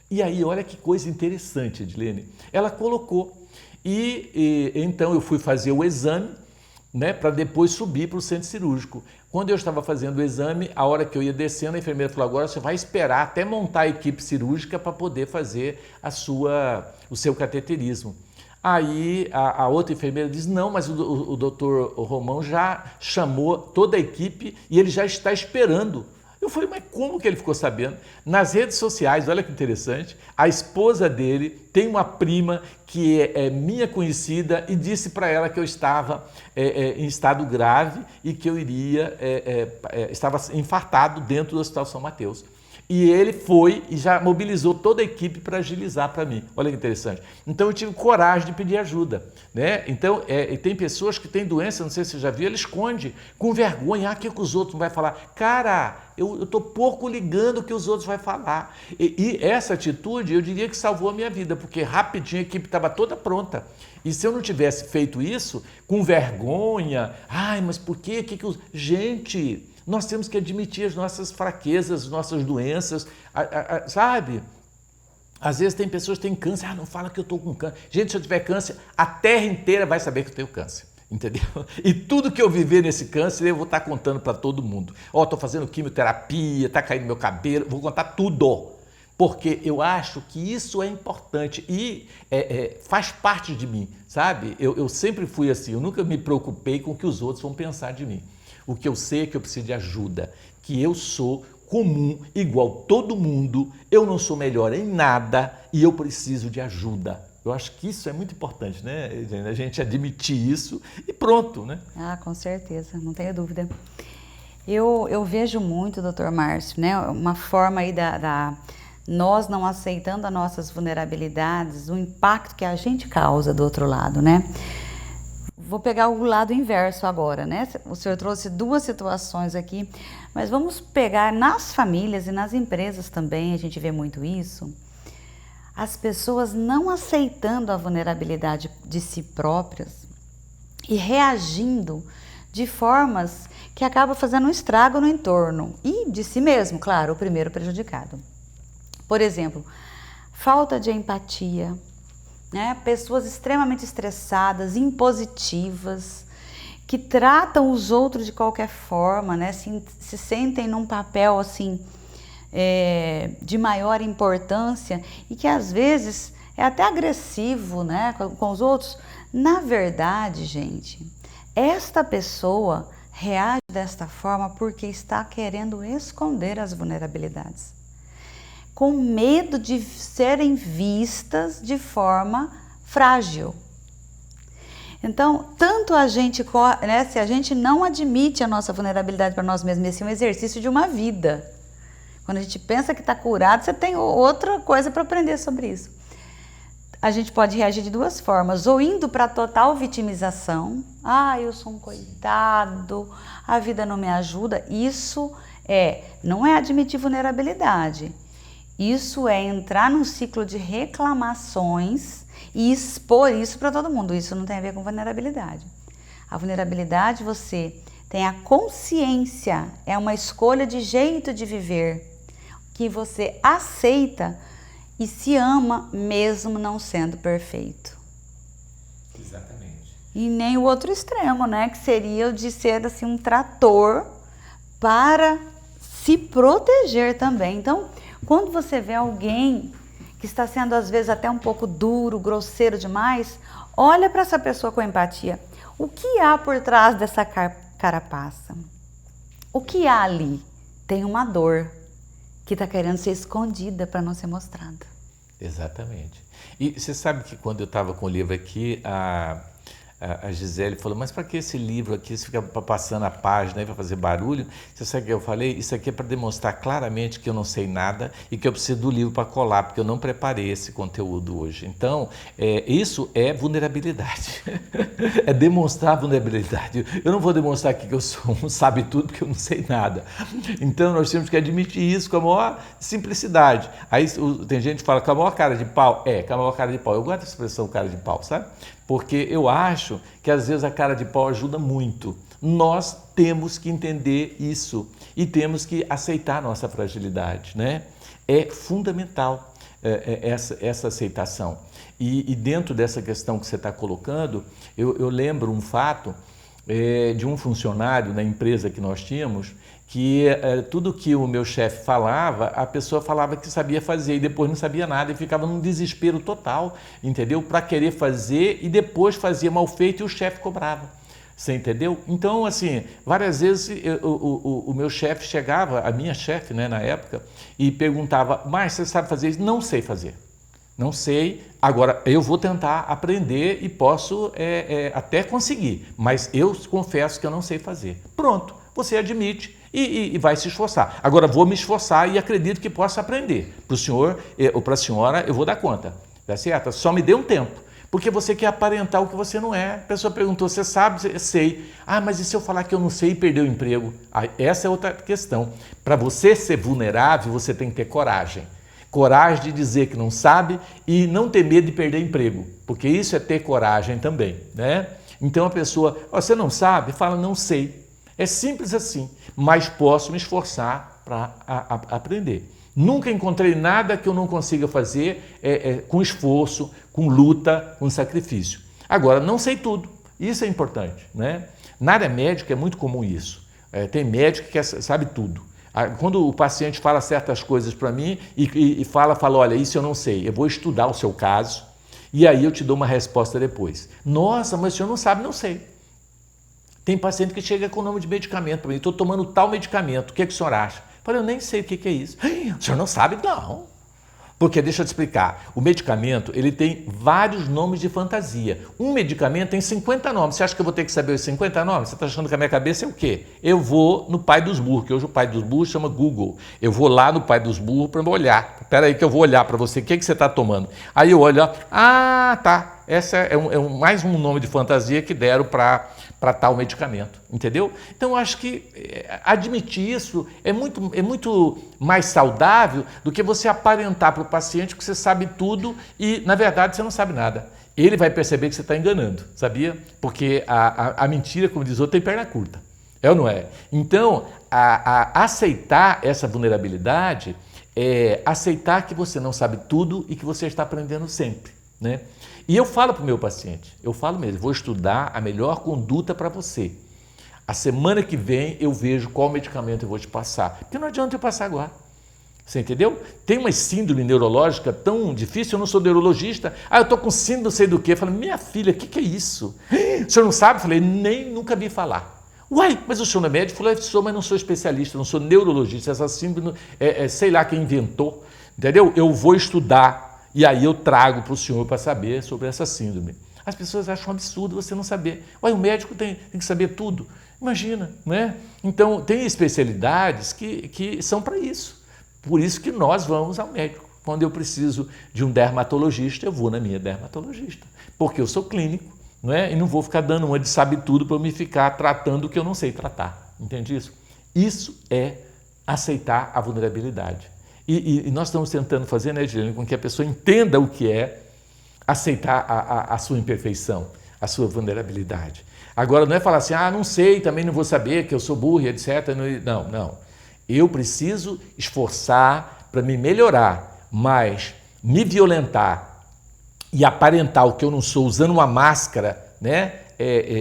E aí, olha que coisa interessante, Edilene. Ela colocou e então eu fui fazer o exame, né, para depois subir para o centro cirúrgico. Quando eu estava fazendo o exame, a hora que eu ia descendo, a enfermeira falou, agora você vai esperar até montar a equipe cirúrgica para poder fazer o seu cateterismo. Aí a outra enfermeira diz, não, mas o doutor Romão já chamou toda a equipe e ele já está esperando. Eu falei, mas como que ele ficou sabendo? Nas redes sociais, olha que interessante, a esposa dele tem uma prima que é minha conhecida e disse para ela que eu estava em estado grave e que eu estava infartado dentro do Hospital São Mateus. E ele foi e já mobilizou toda a equipe para agilizar para mim. Olha que interessante. Então eu tive coragem de pedir ajuda, né? Então, tem pessoas que têm doença, não sei se você já viu, ele esconde com vergonha. O que os outros vão falar? Cara, eu estou pouco ligando o que os outros vão falar. E essa atitude, eu diria que salvou a minha vida, porque rapidinho a equipe estava toda pronta. E se eu não tivesse feito isso, com vergonha, ai, mas por quê? Gente, nós temos que admitir as nossas fraquezas, as nossas doenças, sabe? Às vezes tem pessoas que têm câncer, não fala que eu estou com câncer. Gente, se eu tiver câncer, a terra inteira vai saber que eu tenho câncer, entendeu? E tudo que eu viver nesse câncer, eu vou estar contando para todo mundo. Estou fazendo quimioterapia, está caindo meu cabelo, vou contar tudo. Porque eu acho que isso é importante e faz parte de mim, sabe? Eu sempre fui assim, eu nunca me preocupei com o que os outros vão pensar de mim. O que eu sei é que eu preciso de ajuda, que eu sou comum, igual todo mundo, eu não sou melhor em nada e eu preciso de ajuda. Eu acho que isso é muito importante, né? A gente admitir isso e pronto, né? Ah, com certeza, não tenho dúvida. Eu vejo muito, doutor Márcio, né? Uma forma aí nós não aceitando as nossas vulnerabilidades, o impacto que a gente causa do outro lado, né? Vou pegar o lado inverso agora, né? O senhor trouxe duas situações aqui, mas vamos pegar nas famílias e nas empresas também, a gente vê muito isso. As pessoas não aceitando a vulnerabilidade de si próprias e reagindo de formas que acabam fazendo um estrago no entorno e de si mesmo, claro, o primeiro prejudicado. Por exemplo, falta de empatia, né? Pessoas extremamente estressadas, impositivas, que tratam os outros de qualquer forma, né? Se sentem num papel assim de maior importância e que às vezes é até agressivo, né? com os outros. Na verdade, gente, esta pessoa reage desta forma porque está querendo esconder as vulnerabilidades, com medo de serem vistas de forma frágil. Então, tanto a gente, né, se a gente não admite a nossa vulnerabilidade para nós mesmos, esse é um exercício de uma vida. Quando a gente pensa que está curado, você tem outra coisa para aprender sobre isso. A gente pode reagir de duas formas, ou indo para a total vitimização, eu sou um coitado, a vida não me ajuda. Isso não é admitir vulnerabilidade. Isso é entrar num ciclo de reclamações e expor isso para todo mundo. Isso não tem a ver com vulnerabilidade. A vulnerabilidade, você tem a consciência, é uma escolha de jeito de viver, que você aceita e se ama mesmo não sendo perfeito. Exatamente. E nem o outro extremo, né? Que seria o de ser assim, um trator para se proteger também. Então, quando você vê alguém que está sendo às vezes até um pouco duro, grosseiro demais, olha para essa pessoa com empatia. O que há por trás dessa carapaça? O que há ali? Tem uma dor que está querendo ser escondida para não ser mostrada. Exatamente. E você sabe que quando eu estava com o livro aqui, a Gisele falou, mas para que esse livro aqui, você fica passando a página aí para fazer barulho? Você sabe o que eu falei? Isso aqui é para demonstrar claramente que eu não sei nada e que eu preciso do livro para colar, porque eu não preparei esse conteúdo hoje. Então, isso é vulnerabilidade. É demonstrar vulnerabilidade. Eu não vou demonstrar aqui que eu sou um sabe-tudo, porque eu não sei nada. Então, nós temos que admitir isso com a maior simplicidade. Aí tem gente que fala com a maior cara de pau. Com a maior cara de pau. Eu gosto da expressão cara de pau, sabe? Porque eu acho que às vezes a cara de pau ajuda muito. Nós temos que entender isso e temos que aceitar a nossa fragilidade, né? É fundamental essa aceitação. E dentro dessa questão que você está colocando, eu lembro um fato de um funcionário na empresa que nós tínhamos, que tudo que o meu chefe falava, a pessoa falava que sabia fazer e depois não sabia nada e ficava num desespero total, entendeu? Para querer fazer e depois fazia mal feito e o chefe cobrava, você entendeu? Então, assim, várias vezes o meu chefe chegava, a minha chefe, né, na época, e perguntava, mas você sabe fazer isso? Não sei fazer. Não sei, agora eu vou tentar aprender e posso até conseguir, mas eu confesso que eu não sei fazer. Pronto, você admite e vai se esforçar. Agora vou me esforçar e acredito que posso aprender. Para o senhor ou para a senhora eu vou dar conta, tá certo? Só me dê um tempo, porque você quer aparentar o que você não é. A pessoa perguntou, você sabe? Sei. Ah, mas e se eu falar que eu não sei e perder o emprego? Essa é outra questão. Para você ser vulnerável, você tem que ter coragem. Coragem de dizer que não sabe e não ter medo de perder emprego, porque isso é ter coragem também, né? Então a pessoa, você não sabe? Fala, não sei. É simples assim, mas posso me esforçar para aprender. Nunca encontrei nada que eu não consiga fazer com esforço, com luta, com sacrifício. Agora, não sei tudo, isso é importante, né? Na área médica é muito comum isso. Tem médico que sabe tudo. Quando o paciente fala certas coisas para mim e fala, olha, isso eu não sei, eu vou estudar o seu caso e aí eu te dou uma resposta depois. Nossa, mas o senhor não sabe? Não sei. Tem paciente que chega com o nome de medicamento para mim, estou tomando tal medicamento, o que o senhor acha? Eu falei, eu nem sei o que é isso. O senhor não sabe? Não. Porque, deixa eu te explicar, o medicamento ele tem vários nomes de fantasia. Um medicamento tem 50 nomes. Você acha que eu vou ter que saber os 50 nomes? Você está achando que a minha cabeça é o quê? Eu vou no Pai dos Burros, que hoje o Pai dos Burros chama Google. Eu vou lá no Pai dos Burros para olhar. Espera aí que eu vou olhar para você, o que você está tomando? Aí eu olho, tá, essa é mais um nome de fantasia que deram para tal medicamento, entendeu? Então, eu acho que admitir isso é muito mais saudável do que você aparentar para o paciente que você sabe tudo e, na verdade, você não sabe nada. Ele vai perceber que você está enganando, sabia? Porque a mentira, como diz o outro, tem perna curta. É ou não é? Então, aceitar essa vulnerabilidade é aceitar que você não sabe tudo e que você está aprendendo sempre, né? E eu falo para o meu paciente, eu falo mesmo, vou estudar a melhor conduta para você. A semana que vem eu vejo qual medicamento eu vou te passar, porque não adianta eu passar agora. Você entendeu? Tem uma síndrome neurológica tão difícil, eu não sou neurologista. Eu estou com síndrome não sei do quê. Eu falei, minha filha, o que é isso? O senhor não sabe? Eu falei, nunca vi falar. Uai, mas o senhor não é médico? Eu falei, sou, mas não sou especialista, não sou neurologista. Essa síndrome, sei lá quem inventou, entendeu? Eu vou estudar e aí eu trago para o senhor para saber sobre essa síndrome. As pessoas acham um absurdo você não saber. Uai, o médico tem que saber tudo. Imagina, né? Então, tem especialidades que são para isso. Por isso que nós vamos ao médico. Quando eu preciso de um dermatologista, eu vou na minha dermatologista. Porque eu sou clínico, não é? E não vou ficar dando uma de sabe-tudo para me ficar tratando o que eu não sei tratar. Entende isso? Isso é aceitar a vulnerabilidade. E nós estamos tentando fazer, né, Gilene, com que a pessoa entenda o que é aceitar a sua imperfeição, a sua vulnerabilidade. Agora, não é falar assim, não sei, também não vou saber, que eu sou burro, etc. Não. Eu preciso esforçar para me melhorar, mas me violentar e aparentar o que eu não sou usando uma máscara, né,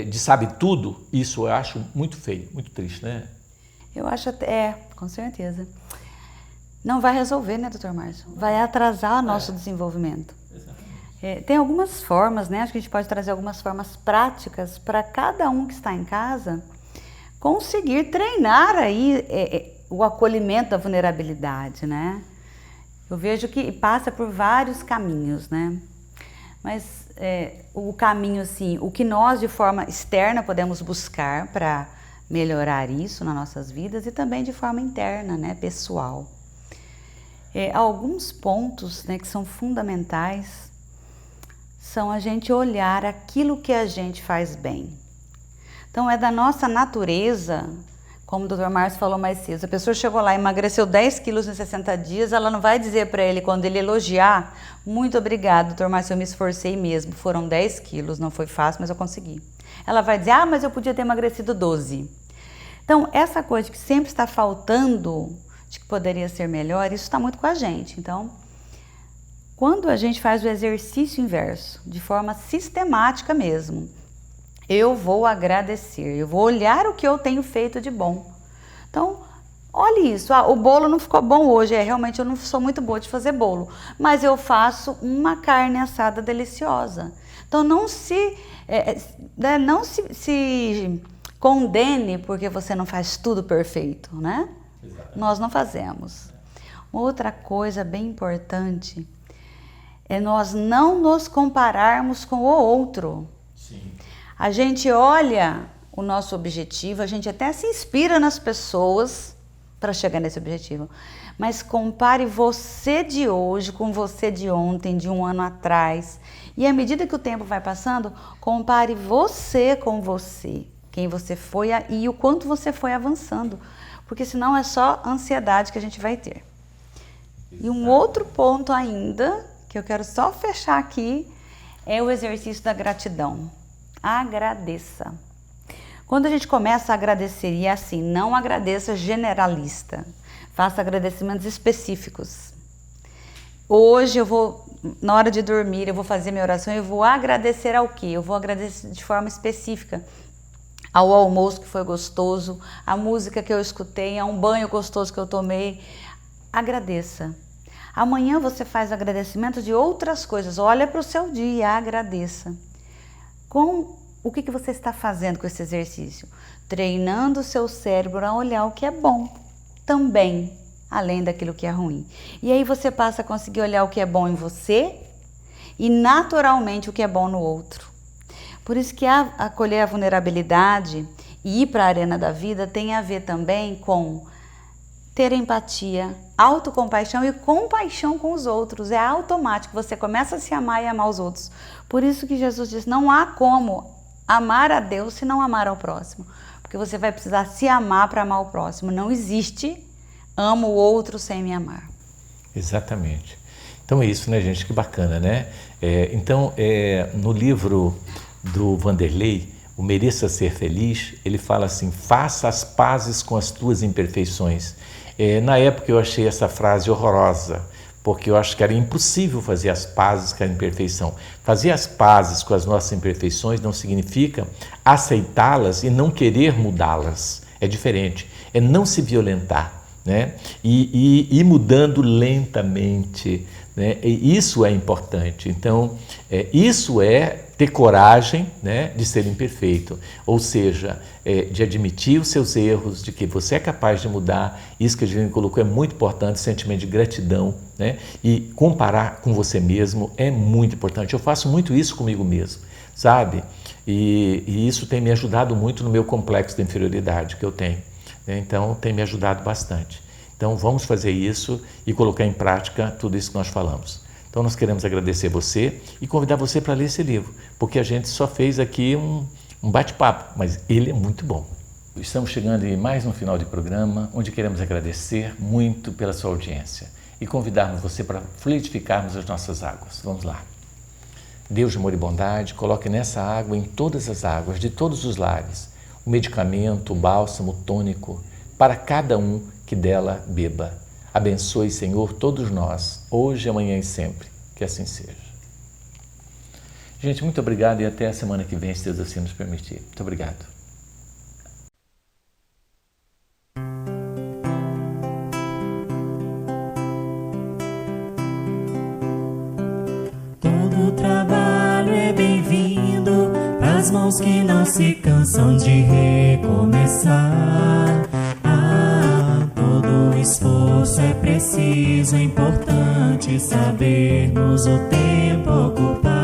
de sabe tudo, isso eu acho muito feio, muito triste, né? Eu acho até, com certeza. Não vai resolver, né, doutor Márcio? Vai atrasar o nosso desenvolvimento. Tem algumas formas, né? Acho que a gente pode trazer algumas formas práticas para cada um que está em casa conseguir treinar aí o acolhimento da vulnerabilidade, né? Eu vejo que passa por vários caminhos, né? Mas o caminho, assim, o que nós de forma externa podemos buscar para melhorar isso nas nossas vidas e também de forma interna, né, pessoal. Alguns pontos, né, que são fundamentais são a gente olhar aquilo que a gente faz bem. Então é da nossa natureza, como o Dr. Márcio falou mais cedo, se a pessoa chegou lá e emagreceu 10 quilos em 60 dias, ela não vai dizer para ele, quando ele elogiar, muito obrigado, Dr. Márcio, eu me esforcei mesmo, foram 10 quilos, não foi fácil, mas eu consegui. Ela vai dizer, mas eu podia ter emagrecido 12. Então, essa coisa que sempre está faltando, de que poderia ser melhor, isso está muito com a gente. Então, quando a gente faz o exercício inverso, de forma sistemática mesmo, eu vou agradecer, eu vou olhar o que eu tenho feito de bom. Então, olhe isso, o bolo não ficou bom hoje, realmente eu não sou muito boa de fazer bolo, mas eu faço uma carne assada deliciosa. Então, não se condene porque você não faz tudo perfeito, né? Exatamente. Nós não fazemos. Outra coisa bem importante é nós não nos compararmos com o outro. Sim. A gente olha o nosso objetivo, a gente até se inspira nas pessoas para chegar nesse objetivo, mas compare você de hoje com você de ontem, de um ano atrás, e à medida que o tempo vai passando, compare você com você, quem você foi e o quanto você foi avançando, porque senão é só ansiedade que a gente vai ter. E um outro ponto ainda, que eu quero só fechar aqui, é o exercício da gratidão. Agradeça. Quando a gente começa a agradecer, e é assim, não agradeça generalista, faça agradecimentos específicos. Hoje eu vou, na hora de dormir, eu vou fazer minha oração, eu vou agradecer ao quê? Eu vou agradecer de forma específica ao almoço que foi gostoso, a música que eu escutei, a um banho gostoso que eu tomei. Agradeça. Amanhã você faz agradecimento de outras coisas, olha para o seu dia e agradeça. O que você está fazendo com esse exercício? Treinando o seu cérebro a olhar o que é bom também, além daquilo que é ruim. E aí você passa a conseguir olhar o que é bom em você e naturalmente o que é bom no outro. Por isso que acolher a vulnerabilidade e ir para a arena da vida tem a ver também com ter empatia, autocompaixão e compaixão com os outros. É automático, você começa a se amar e amar os outros. Por isso que Jesus diz, não há como amar a Deus se não amar ao próximo. Porque você vai precisar se amar para amar o próximo. Não existe amo o outro sem me amar. Exatamente. Então é isso, né, gente? Que bacana, né? No livro do Vanderlei, O Mereça Ser Feliz, ele fala assim, faça as pazes com as tuas imperfeições. Na época eu achei essa frase horrorosa, porque eu acho que era impossível fazer as pazes com a imperfeição. Fazer as pazes com as nossas imperfeições não significa aceitá-las e não querer mudá-las. É diferente, é não se violentar, né? E ir mudando lentamente, né? E isso é importante. Então, isso é ter coragem, né, de ser imperfeito, ou seja, de admitir os seus erros, de que você é capaz de mudar. Isso que a gente colocou é muito importante, sentimento de gratidão, né, e comparar com você mesmo é muito importante. Eu faço muito isso comigo mesmo, sabe? E isso tem me ajudado muito no meu complexo de inferioridade que eu tenho, né? Então tem me ajudado bastante. Então vamos fazer isso e colocar em prática tudo isso que nós falamos. Então nós queremos agradecer você e convidar você para ler esse livro, porque a gente só fez aqui um bate-papo, mas ele é muito bom. Estamos chegando em mais um final de programa, onde queremos agradecer muito pela sua audiência e convidarmos você para fluidificarmos as nossas águas. Vamos lá. Deus de amor e bondade, coloque nessa água, em todas as águas, de todos os lares, o medicamento, o bálsamo, o tônico, para cada um que dela beba. Abençoe, Senhor, todos nós, hoje, amanhã e sempre. Que assim seja. Gente, muito obrigado e até a semana que vem, se Deus assim nos permitir. Muito obrigado. Todo trabalho é bem-vindo, as mãos que não se cansam de recomeçar. Todo força é preciso, é importante sabermos o tempo ocupar.